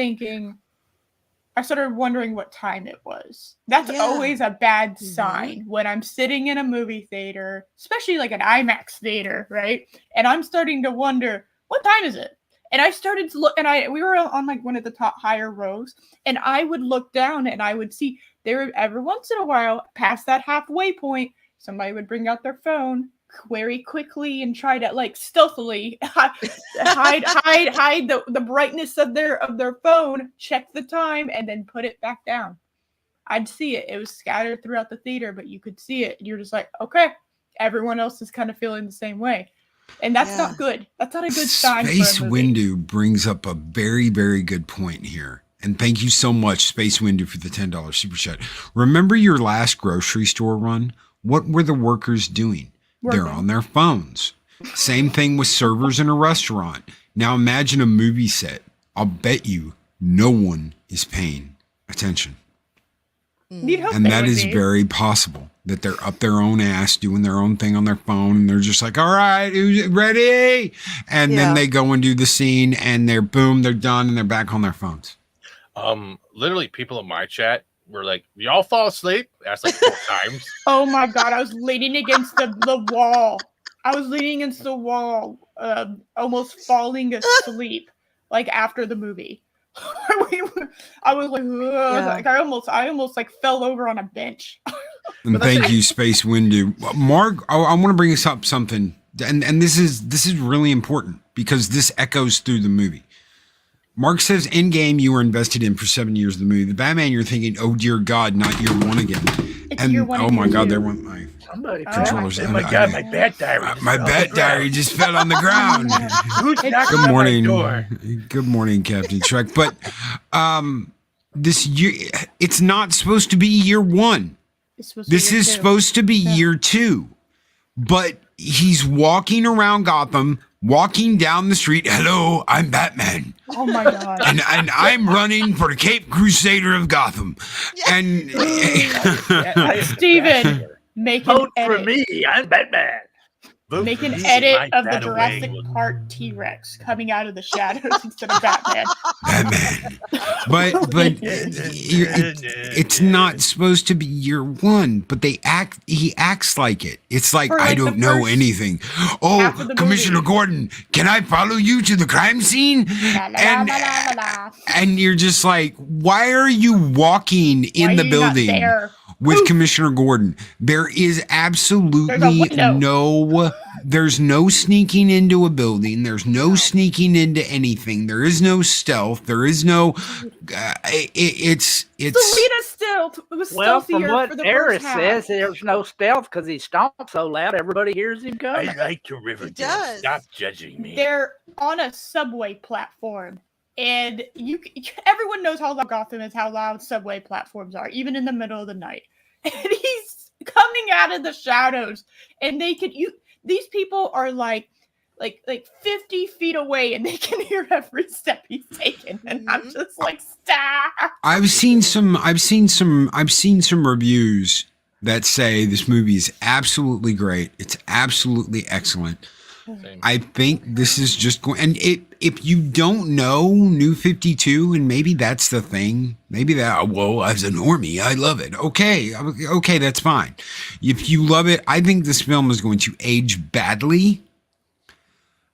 wondering what time it was. That's always a bad sign when I'm sitting in a movie theater, especially like an IMAX theater, right? And I'm starting to wonder, what time is it? And I started to look, and we were on like one of the top higher rows, and I would look down and I would see there every once in a while, past that halfway point, somebody would bring out their phone very quickly and try to like stealthily hide the brightness of their phone, check the time, and then put it back down. I'd see it. It was scattered throughout the theater, but you could see it. You're just like, okay, everyone else is kind of feeling the same way. And that's not good. That's not a good sign. Space Windu brings up a very, very good point here. And thank you so much, Space Windu, for the $10 super chat. Remember your last grocery store run? What were the workers doing? They're on their phones. Same thing with servers in a restaurant. Now imagine a movie set. I'll bet you no one is paying attention. And that is very possible, that they're up their own ass doing their own thing on their phone, and they're just like, all right, who's ready? And then they go and do the scene, and they're done, and they're back on their phones. Literally, people in my chat were like, y'all fall asleep? That's like 4 times. Oh my God, I was leaning against the wall. I was leaning against the wall, almost falling asleep, like after the movie. I was like, I almost like fell over on a bench. And thank you, Space Windu. Mark, I want to bring us up something, and this is really important because this echoes through the movie. Mark says, Endgame you were invested in for 7 years of the movie. The Batman, you're thinking, oh dear God, not year one again. It's year one. Oh my God, there went my controllers. Oh my God, my bat diary. My bat diary just fell on the ground. Good morning. Good morning, Captain Shrek. But this year, it's not supposed to be year one. This is supposed to be year 2. But he's walking around Gotham, walking down the street. Hello, I'm Batman. Oh my God. And I'm running for the Cape Crusader of Gotham. And Steven, make an Vote edit. for me. I'm Batman. Make an edit of the Jurassic Park T-Rex coming out of the shadows instead of Batman. Batman. But it's not supposed to be year one, but he acts like it. It's like, I don't know anything. Oh, Commissioner Gordon, can I follow you to the crime scene? And you're just like, why are you walking in the building with Commissioner Gordon? There is absolutely there's no sneaking into a building. There's no sneaking into anything. There is no stealth. There is no, it's Selena stealth was stealthier from what for the Eris first half. says, there's no stealth because he stomps so loud everybody hears him coming. I like to river dance. Stop judging me. They're on a subway platform, and everyone knows how loud Gotham is, how loud subway platforms are, even in the middle of the night. And he's coming out of the shadows, and these people are like 50 feet away, and they can hear every step he's taking, and I'm just like, stop. I've seen some reviews that say this movie is absolutely great. It's absolutely excellent. Same. I think this is just going, and if you don't know New 52, and maybe that's the thing, maybe that, well, as a normie, I love it. Okay, that's fine. If you love it, I think this film is going to age badly.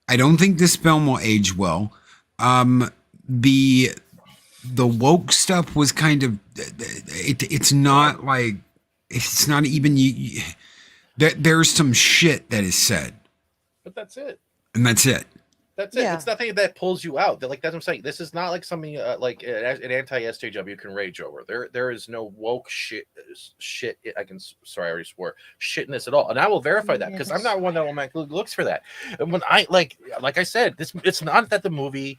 I don't think this film will age well. The woke stuff was kind of, it's not like, it's not even, there's some shit that is said. But that's it. And that's it. That's it. Yeah. It's nothing that pulls you out. Like that's what I'm saying. This is not like something like an anti-SJW you can rage over. There is no woke shit. I already swore shit in this at all. And I will verify that because I'm not one that looks for that. And when I like I said, it's not that the movie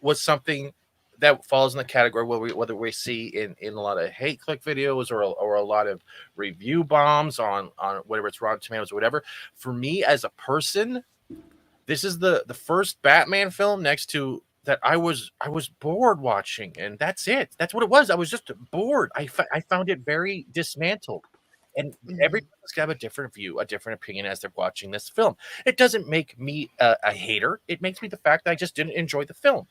was something that falls in the category whether we see in a lot of hate click videos or a lot of review bombs on whatever it's Rotten Tomatoes or whatever. For me as a person, This is the first Batman film next to that I was bored watching, and that's it. That's what it was. I was just bored. I found it very dismantled. And everyone's got a different view, a different opinion as they're watching this film. It doesn't make me a hater. It makes me the fact that I just didn't enjoy the film.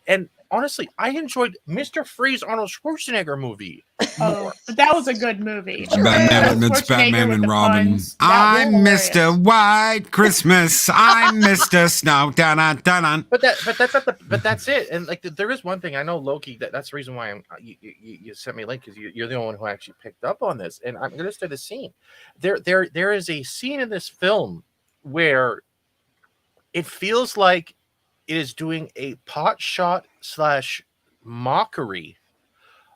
And honestly, I enjoyed Mr. Freeze Arnold Schwarzenegger movie. Oh, but that was a good movie. Batman, Schwarzenegger that's Batman with and the Robin. puns, that I'm was Mr. hilarious. White Christmas. I'm Mr. Snow. Dun-dun-dun-dun. But that's not the but that's it. And like there is one thing I know, Loki. That's the reason why you sent me a link, because you're the only one who actually picked up on this. And I'm going to say the scene. There is a scene in this film where it feels like it is doing a pot shot / mockery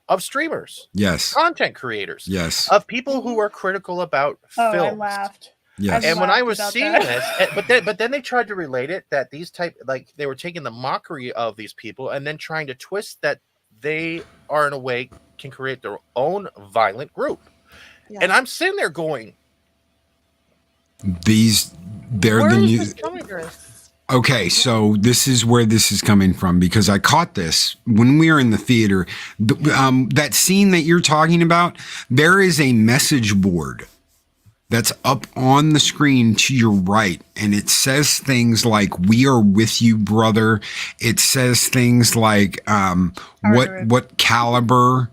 of streamers, Yes. content creators, Yes. of people who are critical about Oh, films. I laughed. Yes. And when I laughed was about seeing that. this, but then they tried to relate it that these type, like they were taking the mockery of these people and then trying to twist that they are in a way can create their own violent group. Yeah. And I'm sitting there going, They're Where the is new. this coming, Chris? Okay, so this is where this is coming from, because I caught this when we were in the theater. That scene that you're talking about, there is a message board that's up on the screen to your right, and it says things like "We are with you, brother." It says things like what caliber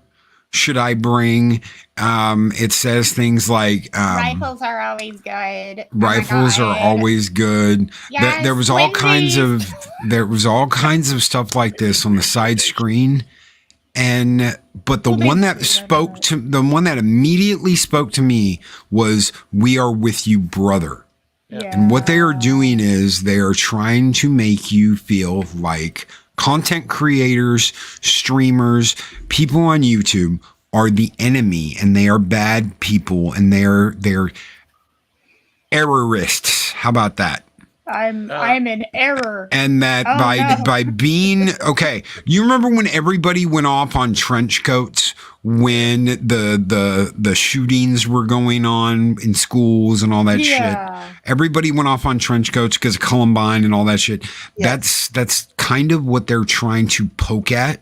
should I bring? It says things like Rifles are always good. rifles are always good. Yes, There was all kinds of stuff like this on the side screen. But the one that immediately spoke to me was "We are with you, brother." Yeah. And what they are doing is they are trying to make you feel like content creators, streamers, people on YouTube are the enemy, and they are bad people, and they're errorists. How about that? I'm in error. And that by being okay, you remember when everybody went off on trench coats when the shootings were going on in schools and all that shit. Everybody went off on trench coats because of Columbine and all that shit. Yes. That's kind of what they're trying to poke at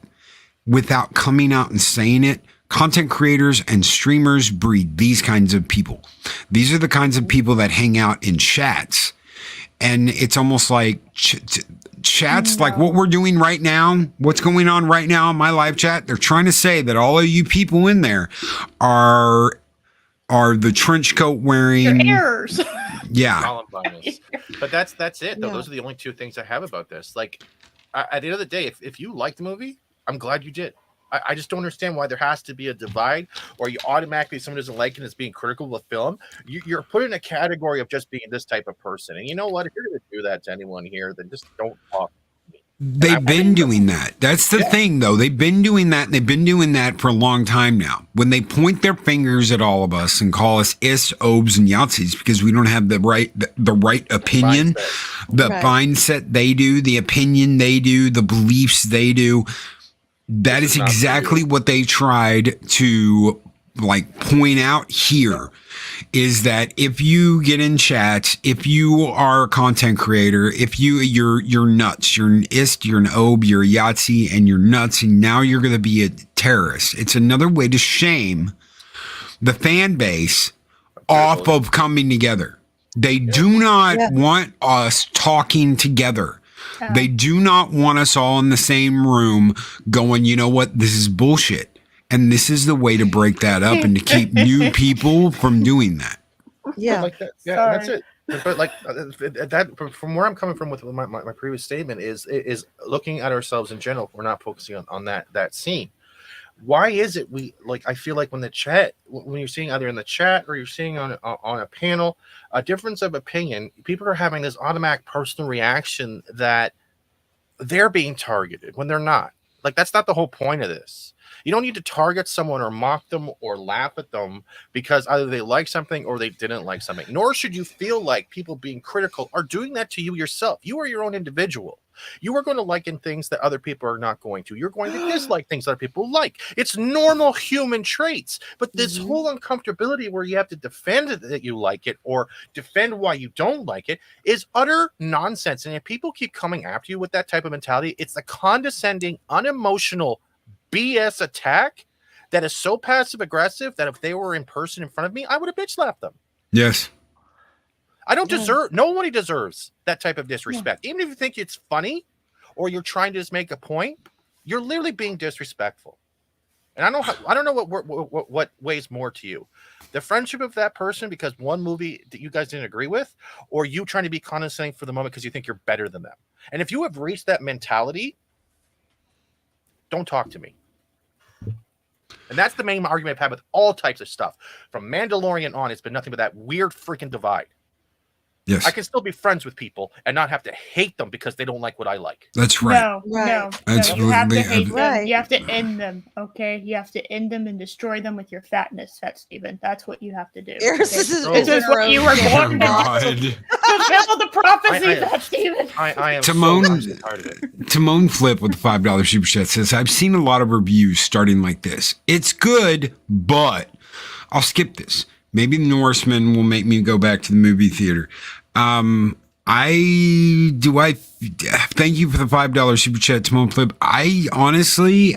without coming out and saying it. Content creators and streamers breed these kinds of people. These are the kinds of people that hang out in chats. And it's almost like chats, like what we're doing right now, what's going on right now in my live chat. They're trying to say that all of you people in there are the trench coat wearing errors. Yeah. Columbine. But that's it though. Yeah. Those are the only two things I have about this. Like at the end of the day, if you like the movie, I'm glad you did. I just don't understand why there has to be a divide, or you automatically, if someone doesn't like it and is being critical of the film, you're put in a category of just being this type of person. And you know what? If you're going to do that to anyone here, then just don't talk. They've been doing that. That's the thing, though. They've been doing that. And they've been doing that for a long time now. When they point their fingers at all of us and call us is, obes, and Yahtzees because we don't have the right opinion, the mindset they do, the opinion they do, the beliefs they do. That is exactly what they tried to like point out here, is that if you get in chats, if you are a content creator, if you're nuts, you're an ist, you're an obe, you're a Yahtzee, and you're nuts, and now you're going to be a terrorist. It's another way to shame the fan base off of coming together. They do not want us talking together. They do not want us all in the same room going, you know what, this is bullshit. And this is the way to break that up and to keep new people from doing that. Yeah. Like that. Yeah, that's it. But like that, from where I'm coming from with my previous statement is looking at ourselves in general. We're not focusing on that scene. Why is it we like? I feel like when you're seeing either in the chat or you're seeing on a panel, a difference of opinion, people are having this automatic personal reaction that they're being targeted when they're not. Like that's not the whole point of this. You don't need to target someone or mock them or laugh at them because either they like something or they didn't like something. Nor should you feel like people being critical are doing that to you yourself. You are your own individual. You are going to like in things that other people are not going to. You're going to dislike things other people like. It's normal human traits. But this whole uncomfortability where you have to defend it that you like it or defend why you don't like it is utter nonsense. And if people keep coming after you with that type of mentality, it's the condescending, unemotional BS attack that is so passive aggressive that if they were in person in front of me, I would have bitch slapped them. Yes. I don't deserve, nobody deserves that type of disrespect. Even if you think it's funny or you're trying to just make a point, you're literally being disrespectful. And I don't know what weighs more to you. The friendship of that person because one movie that you guys didn't agree with, or you trying to be condescending for the moment because you think you're better than them. And if you have reached that mentality, don't talk to me. And that's the main argument I've had with all types of stuff. From Mandalorian on, it's been nothing but that weird freaking divide. Yes. I can still be friends with people and not have to hate them because they don't like what I like. That's right. No. You have to hate them. You have to end them, okay? You have to end them and destroy them with your fatness, Steven. That's what you have to do. Okay? This is what you were born to do. Fulfill the prophecy, Steven. I am Timon Flip with the $5 super chat says, I've seen a lot of reviews starting like this. It's good, but I'll skip this. Maybe the Norseman will make me go back to the movie theater. I thank you for the $5 super chat, Timon Flip. I honestly,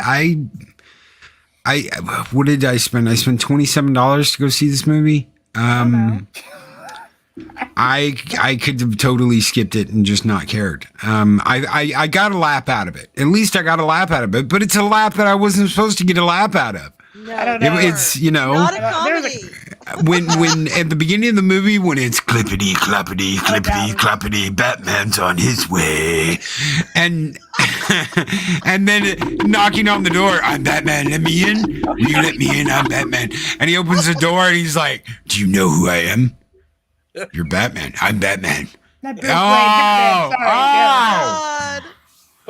what did I spend? I spent $27 to go see this movie. I could have totally skipped it and just not cared. I got a laugh out of it. At least I got a laugh out of it, but it's a laugh that I wasn't supposed to get a laugh out of. No, I don't know. It's, not a comedy. when at the beginning of the movie, when it's clippity cloppity, Batman's on his way, and then knocking on the door, I'm Batman, let me in. Will you let me in? I'm Batman. And he opens the door and he's like, do you know who I am? You're Batman. I'm Batman. But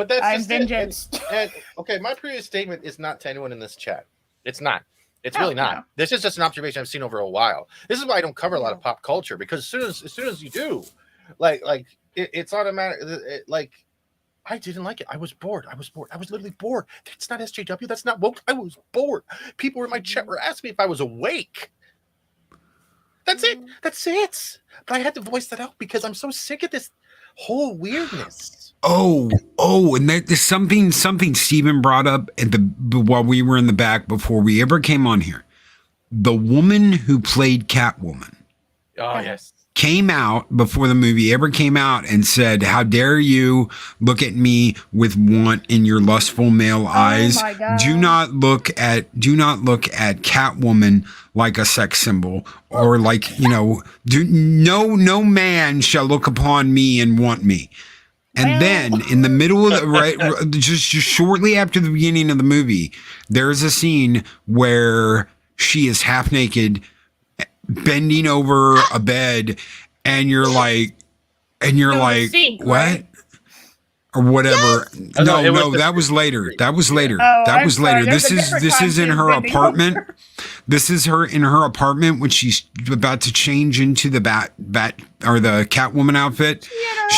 that's I'm just vengeance. And okay, my previous statement is not to anyone in this chat. It's not. It's really not. No. This is just an observation I've seen over a while. This is why I don't cover a lot of pop culture because as soon as you do, it's automatic. I didn't like it. I was bored. I was literally bored. That's not SJW. That's not woke. I was bored. People in my chat were asking me if I was awake. That's it. But I had to voice that out because I'm so sick of this whole weirdness. Oh, and there's something Steven brought up while we were in the back before we ever came on here. The woman who played Catwoman. Oh, yes. Came out before the movie ever came out and said, how dare you look at me with want in your lustful male eyes. My God. Do not look at Catwoman like a sex symbol or like, no man shall look upon me and want me. And then in the middle of just shortly after the beginning of the movie, there's a scene where she is half naked, bending over a bed, and you're like, scene, what? Right? Or whatever. Yes. No, that was later. That was later. Oh, that was later. Sorry. This is in her apartment. This is her in her apartment when she's about to change into the bat or the Catwoman outfit.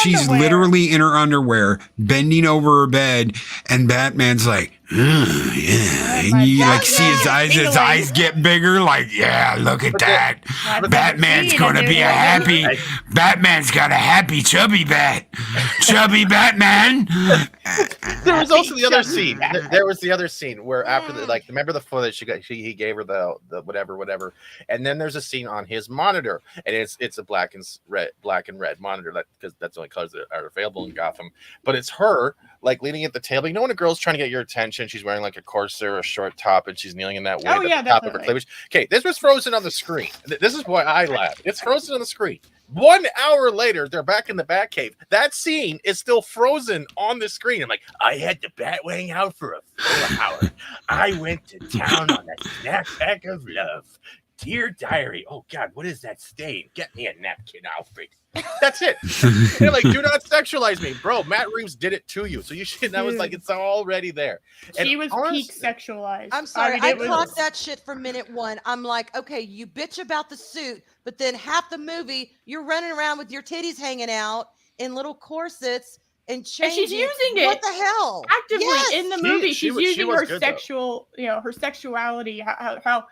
She's literally in her underwear, bending over her bed, and Batman's like, yeah. And you see his eyes get bigger, like, yeah, look at that. Batman's gonna be Batman's got a happy chubby Batman. There was also the other scene. There was the other scene where after remember the footage he gave her the whatever, and then there's a scene on his monitor, and it's a black and red monitor because that's the only colors that are available in Gotham. But it's her leaning at the table. You know when a girl's trying to get your attention, she's wearing like a corset or a short top, and she's kneeling in that way at the top of her cleavage. Okay, this was frozen on the screen. This is why I laugh. It's frozen on the screen. 1 hour later, they're back in the Batcave. That scene is still frozen on the screen. I'm like, I had the Batwing out for a full hour. I went to town on a snapback of love. Dear diary. Oh God, what is that stain? Get me a napkin, Alfred. That's it. They're like, do not sexualize me, bro. Matt Reeves did it to you, so you should. That was like, it's already there. She And was honestly- peak sexualized. I'm sorry, mean, I it was- clocked that shit from minute one. I'm like, okay, you bitch about the suit, but then half the movie you're running around with your titties hanging out in little corsets and changing. she's using it What the hell? actively Yes! in the She- movie. she She's was- she using was her good, though. sexual, her sexuality. How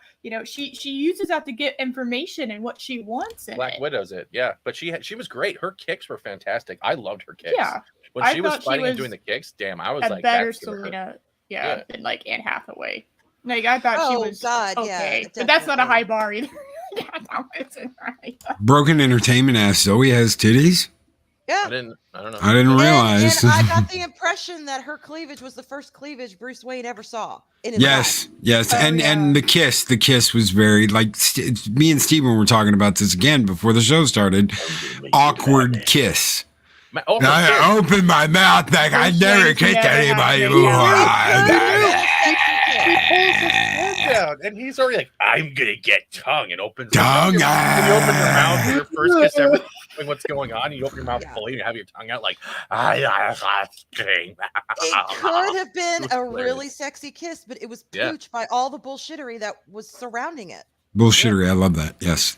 she uses that to get information and what she wants in Black it. Widow's it, yeah. But she was great. Her kicks were fantastic. I loved her kicks. Yeah, When I she was thought she fighting and was doing the kicks, damn, I was a like, better that's gonna hurt. Selena, Yeah. than like Anne Hathaway. Like I thought she Oh, was God, yeah, okay, but that's not a definitely. high bar either. Yeah, that wasn't right. Broken Entertainment ass Zoe has titties. Yeah. I don't know. I didn't realize. And I got the impression that her cleavage was the first cleavage Bruce Wayne ever saw in his Yes, life. yes, Oh, and yeah. the kiss was very like me and Steven were talking about this again before the show started. Awkward kiss. Oh, I opened my mouth like I Bruce never Wayne's kissed never had anybody big before. he pulls his head down, and he's already like, I'm gonna get tongue and opens Tongue. When you open your mouth for your first kiss ever, knowing what's going on, you open your mouth Yeah. fully, you have your tongue out like, It could have been was a hilarious. really sexy kiss, but it was Yeah. pooched by all the bullshittery that was surrounding it. Bullshittery. I love that. Yes,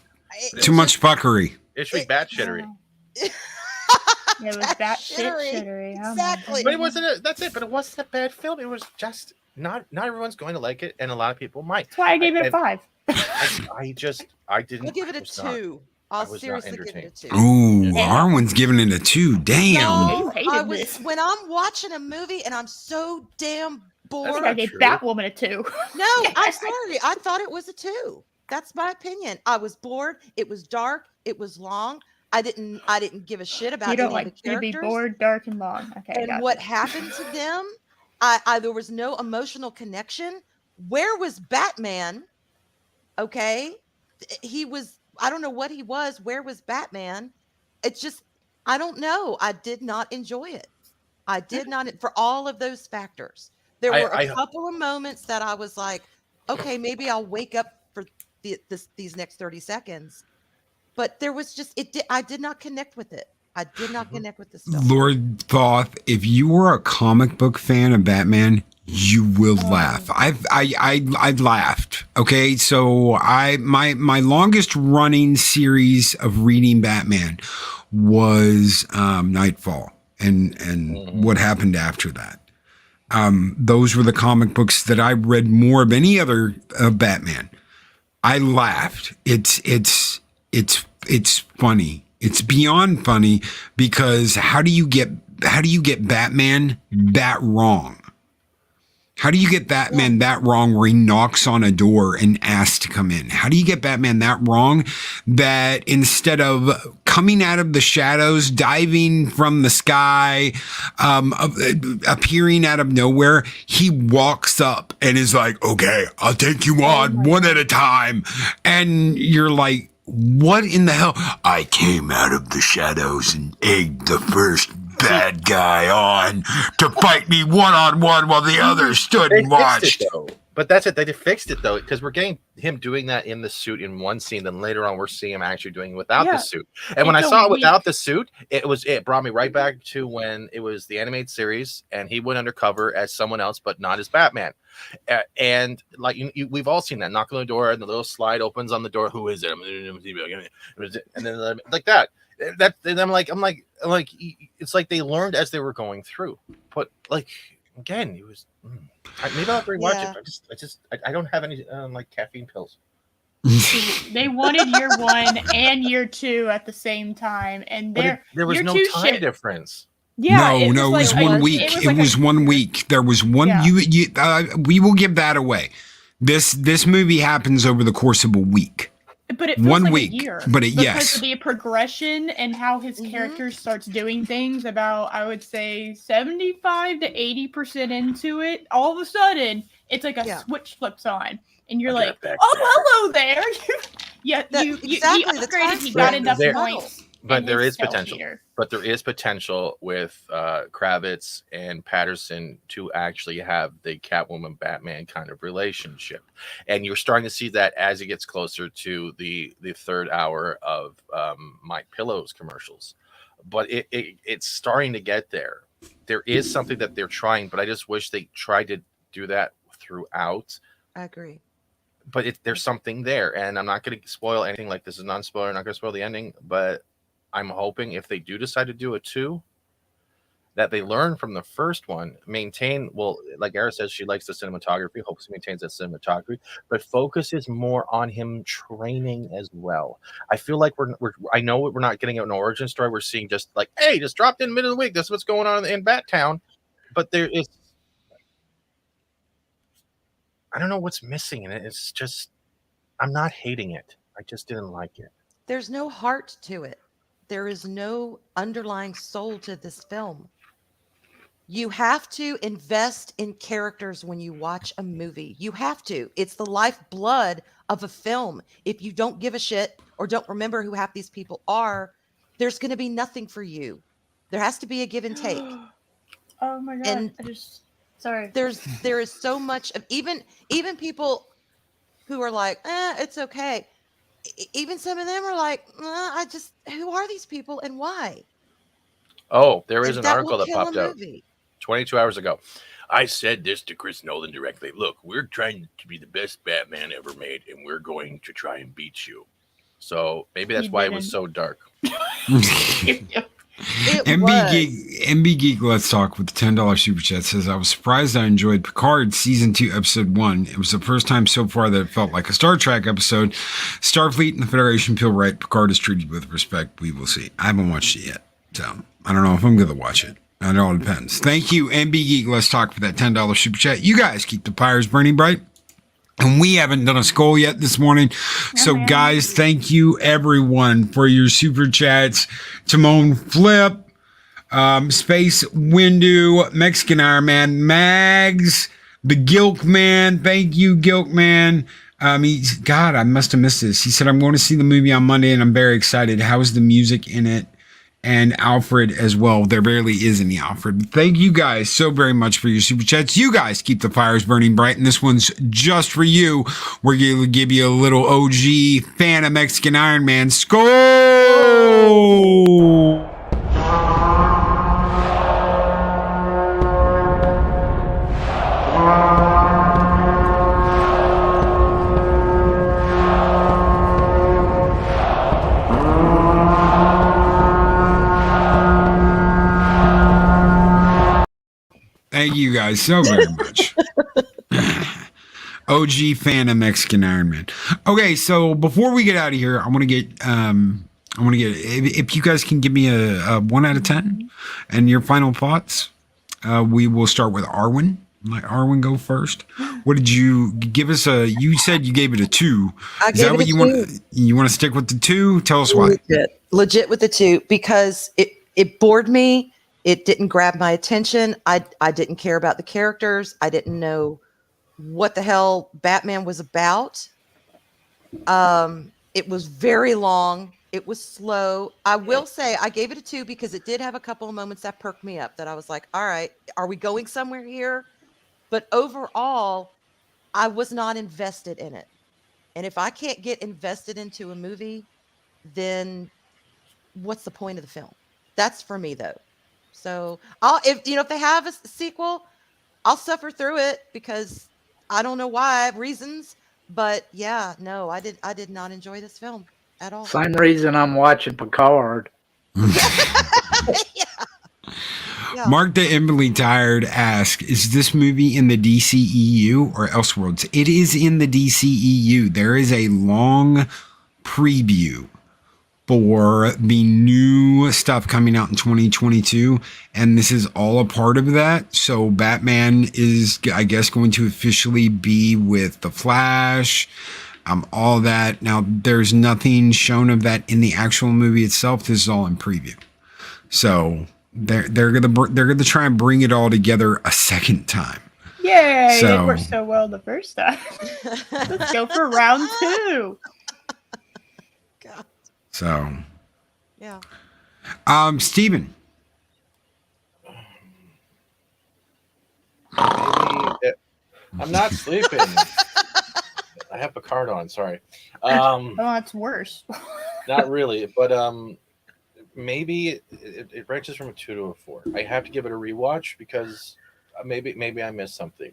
It too was much fuckery. it should be bat shittery. just- It was that shit Shittery. shittery. Oh my Exactly. But it wasn't. That's it. But it wasn't a bad film. It was just not everyone's going to like it, and a lot of people might. That's why I gave it I- a 5. I didn't. I'll give it a was not- 2. I I'll was not seriously give it a entertained. 2. Ooh, Yeah. Arwen's giving it a 2. Damn. You No, hated I was this. when I'm watching a movie and I'm so damn I bored. think I not gave true. Batwoman a 2. No, I'm sorry. I thought it was a 2. That's my opinion. I was bored. It was dark. It was long. I didn't give a shit about You don't any like of the to be characters. bored, dark, and long. Okay, And gotcha. what happened to them, I there was no emotional connection. Where was Batman? Okay, he was. I don't know what he was. Where was Batman? It's just I don't know. I did not enjoy it. I did not for all of those factors. There were a couple of moments that I was like, okay, maybe I'll wake up for these next 30 seconds. But there was just I did not connect with it. I did not connect with this film. Lord Thoth, if you were a comic book fan of Batman, you will laugh. I laughed. Okay, so my longest running series of reading Batman was Nightfall and what happened after that. Those were the comic books that I read more of any other Batman. I laughed. It's funny. It's beyond funny because how do you get Batman that wrong? How do you get Batman that wrong where he knocks on a door and asks to come in? How do you get Batman that wrong that instead of coming out of the shadows, diving from the sky, appearing out of nowhere, he walks up and is like, okay, I'll take you on one at a time. And you're like, what in the hell? I came out of the shadows and egged the first bad guy on to fight me one-on-one while the others stood and watched. But that's it. They fixed it though, because we're getting him doing that in the suit in one scene. Then later on, we're seeing him actually doing it without the suit. And when I saw it without the suit, it brought me right back to when it was the animated series, and he went undercover as someone else, but not as Batman. And like we've all seen that, knock on the door, and the little slide opens on the door. Who is it? And then like that. And I'm like, it's like they learned as they were going through. But like again, it was. Maybe I'll have to rewatch it. I don't have any like caffeine pills. They wanted year 1 and year 2 at the same time, and there was year no 2 time difference. Yeah, no, it was 1 week. It was 1 week. There was one. Yeah. We will give that away. This movie happens over the course of a week. But it feels 1 like week. a year But because of the progression and how his character starts doing things. About I would say 75 to 80% into it, all of a sudden it's like a switch flips on, and you're like, "Oh, hello there!" You Exactly, he upgraded. He got enough points. But and there his is stealth potential. meter. But there is potential with Kravitz and Patterson to actually have the Catwoman Batman kind of relationship, and you're starting to see that as it gets closer to the third hour of My Pillow's commercials. But it's starting to get there. There is something that they're trying, but I just wish they tried to do that throughout. I agree. But there's something there, and I'm not going to spoil anything. Like, this is non-spoiler. I'm not going to spoil the ending, but I'm hoping if they do decide to do a 2, that they learn from the first one, maintain, well, like Era says, she likes the cinematography, hopes he maintains that cinematography, but focuses more on him training as well. I feel like I know we're not getting an origin story. We're seeing just like, hey, just dropped in mid of the week. This is what's going on in Battown. But there is, I don't know what's missing in it. It's just, I'm not hating it. I just didn't like it. There's no heart to it. There is no underlying soul to this film. You have to invest in characters when you watch a movie. You have to. It's the lifeblood of a film. If you don't give a shit or don't remember who half these people are, there's going to be nothing for you. There has to be a give and take. Oh my god! And sorry. There is so much of even people who are like, it's okay. Even some of them are like, who are these people and why? Oh, there is And an that article will that kill a popped out movie. 22 hours ago. I said this to Chris Nolan directly. Look, we're trying to be the best Batman ever made, and we're going to try and beat you. So maybe that's why it was so dark. MB Geek Let's Talk with the $10 super chat says, I was surprised I enjoyed Picard season 2 episode 1. It was the first time so far that it felt like a Star Trek episode. Starfleet and the Federation feel right. Picard is treated with respect. We will see. I haven't watched it yet, so I don't know if I'm going to watch it. It all depends. Thank you, MB Geek Let's Talk, for that $10 super chat. You guys keep the fires burning bright. And we haven't done a skull yet this morning. So, guys, thank you, everyone, for your super chats. Timon Flip, Space Windu, Mexican Iron Man, Mags, the Gilk Man. Thank you, Gilk Man. God, I must have missed this. He said, I'm going to see the movie on Monday, and I'm very excited. How's the music in it? And Alfred as well. There barely is any Alfred. Thank you guys so very much for your super chats. You guys keep the fires burning bright, and this one's just for you. We're going to give you a little OG fan of Mexican Iron Man. Skull! Thank you guys so very much. OG fan of Mexican Iron Man. Okay, so before we get out of here, I want to get if you guys can give me a 1 out of 10 and your final thoughts. We will start with Arwen. Let Arwen go first. What did you give us? You said you gave it a 2. I gave it a 2. You want to stick with the 2? Tell us why. Legit with the 2, because it bored me. It didn't grab my attention. I didn't care about the characters. I didn't know what the hell Batman was about. It was very long. It was slow. I will say I gave it a 2 because it did have a couple of moments that perked me up, that I was like, all right, are we going somewhere here? But overall, I was not invested in it. And if I can't get invested into a movie, then what's the point of the film? That's for me, though. So if they have a sequel, I'll suffer through it because I don't know why reasons, but yeah, no, I did not enjoy this film at all. Same reason I'm watching Picard. Yeah. Mark the Emily Tired asks, is this movie in the DCEU or Elseworlds? It is in the DCEU. There is a long preview for the new stuff coming out in 2022, and this is all a part of that. So Batman is, I guess, going to officially be with the Flash, all that. Now, there's nothing shown of that in the actual movie itself. This is all in preview. So they're gonna try and bring it all together a second time. Yay! It worked so well the first time. Let's go for round 2. So, Yeah. Steven. Maybe I'm not sleeping. I have Picard on. Sorry. Oh, that's worse. Not really, but maybe it ranges from a 2 to a 4. I have to give it a rewatch because maybe I missed something.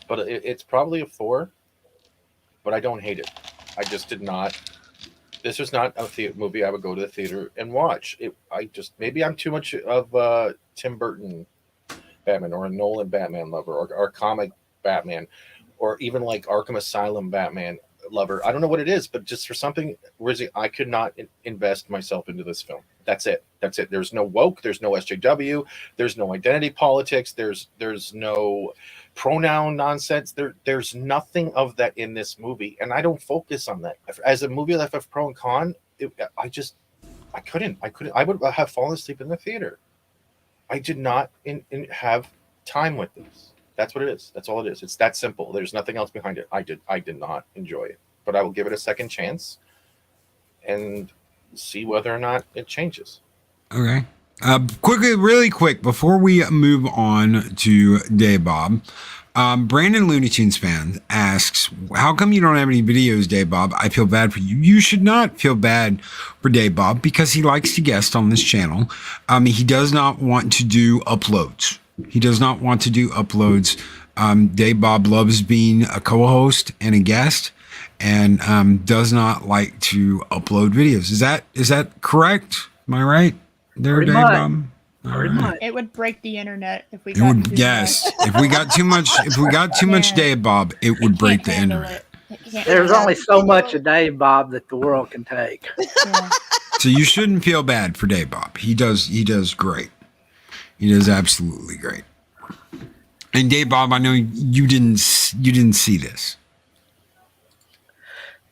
But it's probably a 4. But I don't hate it. I just did not. This was not a movie I would go to the theater and watch. Maybe I'm too much of Tim Burton Batman or a Nolan Batman lover or comic Batman or even like Arkham Asylum Batman lover. I don't know what it is, but just for something where I could not invest myself into this film. That's it. There's no woke. There's no SJW. There's no identity politics. There's no pronoun nonsense. There's nothing of that in this movie, and I don't focus on that. As a movie that have pro and con, I couldn't. I would have fallen asleep in the theater. I did not have time with this. That's what it is. That's all it is. It's that simple. There's nothing else behind it. I did not enjoy it, but I will give it a second chance and see whether or not it changes. Okay. Really quick, before we move on to Dave Bob, Brandon Looney Tunes fan asks, how come you don't have any videos, Dave Bob? I feel bad for you. You should not feel bad for Dave Bob because he likes to guest on this channel. He does not want to do uploads. Dave Bob loves being a co-host and a guest and does not like to upload videos. Is that correct? Am I right there, Pretty Dave much. Bob? Pretty much. It would break the internet if we It got would, too yes. much. If we got too much Yeah. Dave Bob, it would It break can't the handle internet. it. It can't There's handle only it. so much of Dave Bob that the world can take. Yeah. So you shouldn't feel bad for Dave Bob. He does great. He does absolutely great. And Dave Bob, I know you didn't see this.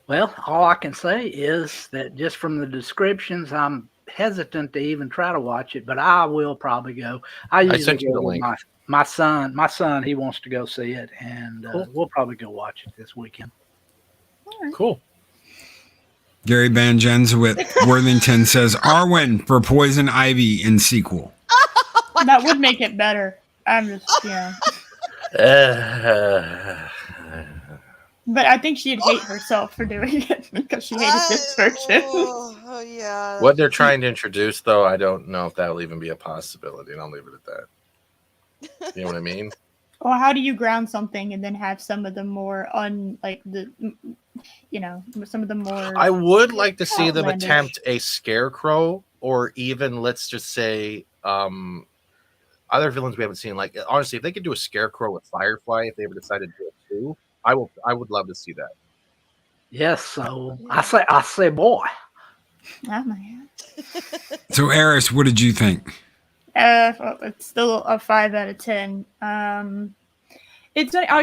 Well, all I can say is that just from the descriptions, I'm hesitant to even try to watch it, but I will probably go. I usually sent you go the with link. my son. My son, he wants to go see it, and Cool. we'll probably go watch it this weekend. Cool. Gary Van Jensowit Worthington says Arwen for Poison Ivy in sequel. That would make it better. I'm just, But I think she'd hate herself for doing it because she hated this version. Oh, yeah. What they're trying to introduce, though, I don't know if that will even be a possibility, and I'll leave it at that. You know what I mean? Well, how do you ground something and then have some of the more some of the more. I would like to see them outlandish. attempt a scarecrow, or even let's just say other villains we haven't seen. Like honestly, if they could do a scarecrow with Firefly, if they ever decided to do it too, I would love to see that. Yes, so I say, boy. Oh my god. So Eris, what did you think? It's still a 5 out of 10. I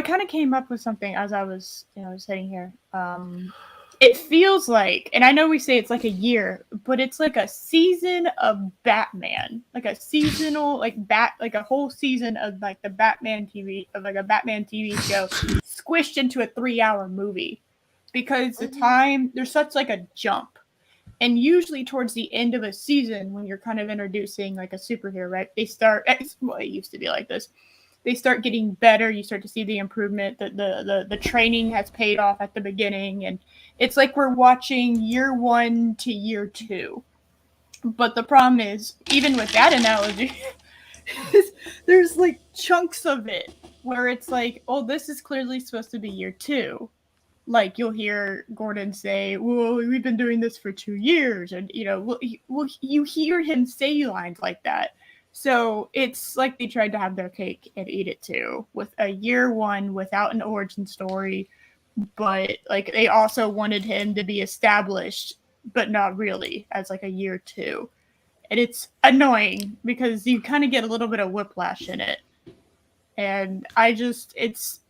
kind of came up with something as I was, sitting here. It feels like, and I know we say it's like a year, but it's like a season of Batman, like a seasonal, like a whole season of like the Batman TV show squished into a 3-hour movie, because the time there's such like a jump. And usually towards the end of a season, when you're kind of introducing like a superhero, right? It used to be like this. They start getting better. You start to see the improvement. The training has paid off at the beginning. And it's like we're watching year 1 to year 2. But the problem is, even with that analogy, there's like chunks of it where it's like, oh, this is clearly supposed to be year 2. Like you'll hear Gordon say, well, we've been doing this for 2 years. And, you hear him say lines like that. So it's like they tried to have their cake and eat it too, with a year 1 without an origin story. But like they also wanted him to be established, but not really, as like a year 2. And it's annoying because you kind of get a little bit of whiplash in it. And it's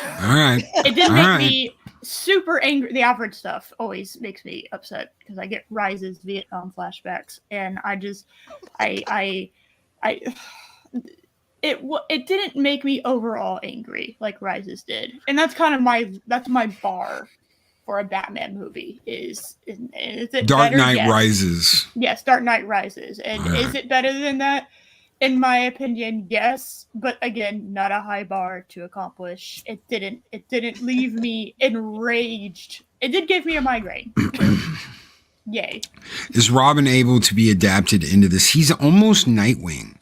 All right. It didn't make me super angry. The average stuff always makes me upset because I get Rise's Vietnam flashbacks, and it didn't make me overall angry like Rise's did, and that's kind of my bar. for a Batman movie. Is it Dark better? Knight Yes. Rises. Yes, Dark Knight Rises. And is it better than that? In my opinion, yes. But again, not a high bar to accomplish. It didn't leave me enraged. It did give me a migraine. Yay. Is Robin able to be adapted into this? He's almost Nightwing.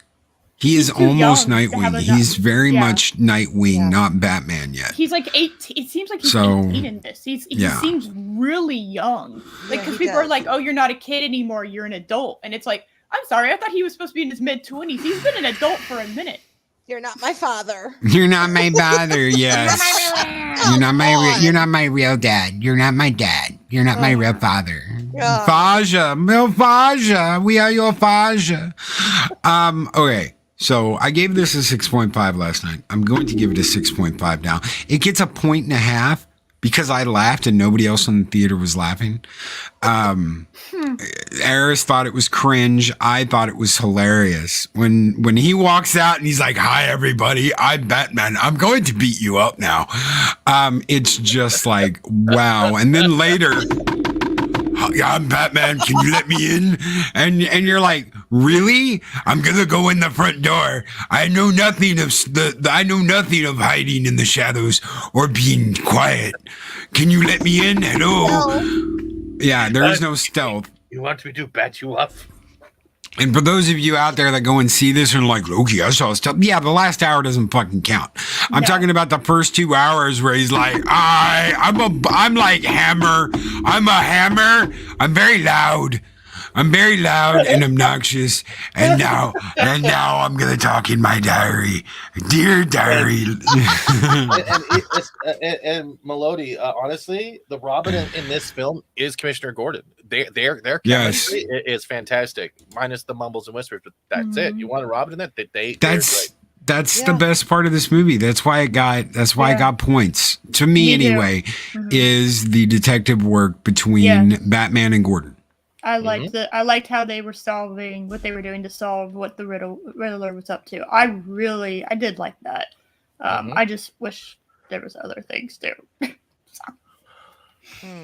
He is too almost young to have Nightwing. a He's very yeah. much Nightwing, Yeah. not Batman yet. He's like 18. It seems like he's So, 18 in this. He yeah. seems really young. Like, Yeah, because he people are does. like, oh, you're not a kid anymore. You're an adult. And it's like, I'm sorry. I thought he was supposed to be in his mid-20s. He's been an adult for a minute. You're not my father. You're not my father. Yes. You're not my. on. You're not my real dad. You're not my dad. You're not my real father. Yeah. Faja, Mil Faja. We are your Faja. Okay. So I gave this a 6.5 last night. I'm going to give it a 6.5 now. It gets a 1.5 because I laughed and nobody else in the theater was laughing. Eris thought it was cringe. I thought it was hilarious. When he walks out and he's like, "Hi everybody, I'm Batman. I'm going to beat you up now." It's just like, wow. And then later, "I'm Batman. Can you let me in?" And you're like, "Really? I'm gonna go in the front door. I know nothing of I know nothing of hiding in the shadows or being quiet. Can you let me in? Hello." Yeah, there is no stealth. You want me to bat you up? And for those of you out there that go and see this and are like, "Loki, I saw stuff." Yeah, the last hour doesn't fucking count. I'm talking about the first 2 hours where he's like, I'm like hammer. I'm a hammer. I'm very loud. I'm very loud and obnoxious. And now I'm gonna talk in my diary, dear diary. And Melody, honestly, the Robin in this film is Commissioner Gordon. Their Yes. chemistry is fantastic, minus the mumbles and whispers. But that's it. You want a Robin in that? They're That's great. the best part of this movie. That's why it got points to me Me too. anyway. Is the detective work between Batman and Gordon. I liked how they were solving what they were doing to solve what the Riddler was up to. I did like that. I just wish there was other things too.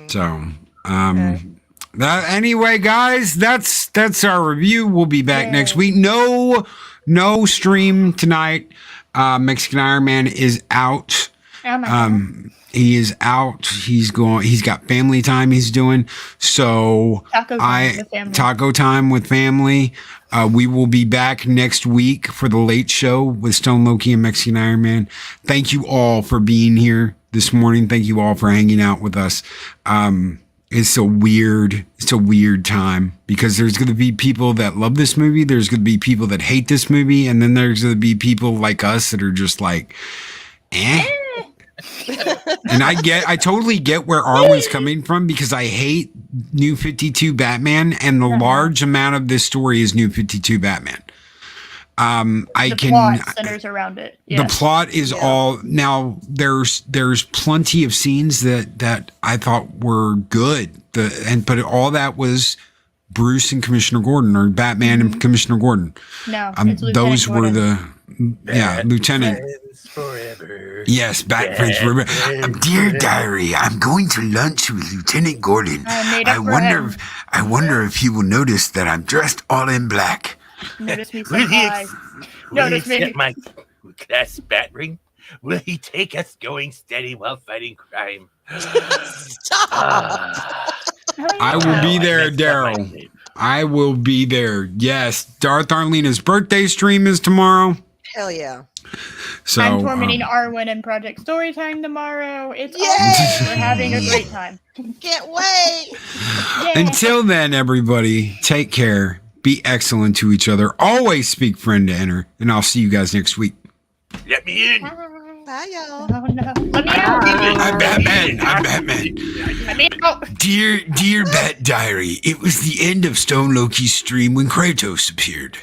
So, anyway, guys, that's our review. We'll be back next week. No stream tonight. Mexican Iron Man is out. Oh my God. He is out. He's got family time he's doing. So taco time with family. We will be back next week for the late show with Stone Loki and Mexican Iron Man. Thank you all for being here this morning. Thank you all for hanging out with us. It's a weird time because there's going to be people that love this movie. There's going to be people that hate this movie. And then there's going to be people like us that are just like, eh. And I totally get where Arwen's coming from because I hate New 52 Batman, and the large amount of this story is New 52 Batman. Plot centers around it. The plot is all now. There's plenty of scenes that I thought were good. But all that was Bruce and Commissioner Gordon, or Batman and Commissioner Gordon. No, those Gordon. were Lieutenant. Forever. Yes, Bat Friends Forever. Dear diary, I'm going to lunch with Lieutenant Gordon. I wonder if he will notice that I'm dressed all in black. Notice me Will he, surprise. will he Notice me. accept my class bat ring? Will he take us going steady while fighting crime? I will be there, Daryl. I will be there. Yes, Darth Arlena's birthday stream is tomorrow. Hell yeah. So I'm tormenting Arwen in Project Storytime tomorrow. It's awesome. We're having a great time. Can't wait. Until then, everybody, take care. Be excellent to each other. Always speak friend to enter. And I'll see you guys next week. Let me in. Bye, y'all. Oh no. Let me out. I'm Batman. Let me out. Dear Bat Diary, it was the end of Stone Loki's stream when Kratos appeared.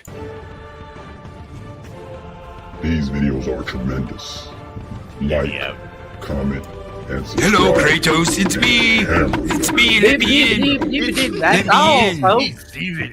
These videos are tremendous. Like, comment, and subscribe. Hello, Kratos. It's me. It's me. Let me in. That's all, folks. Steven,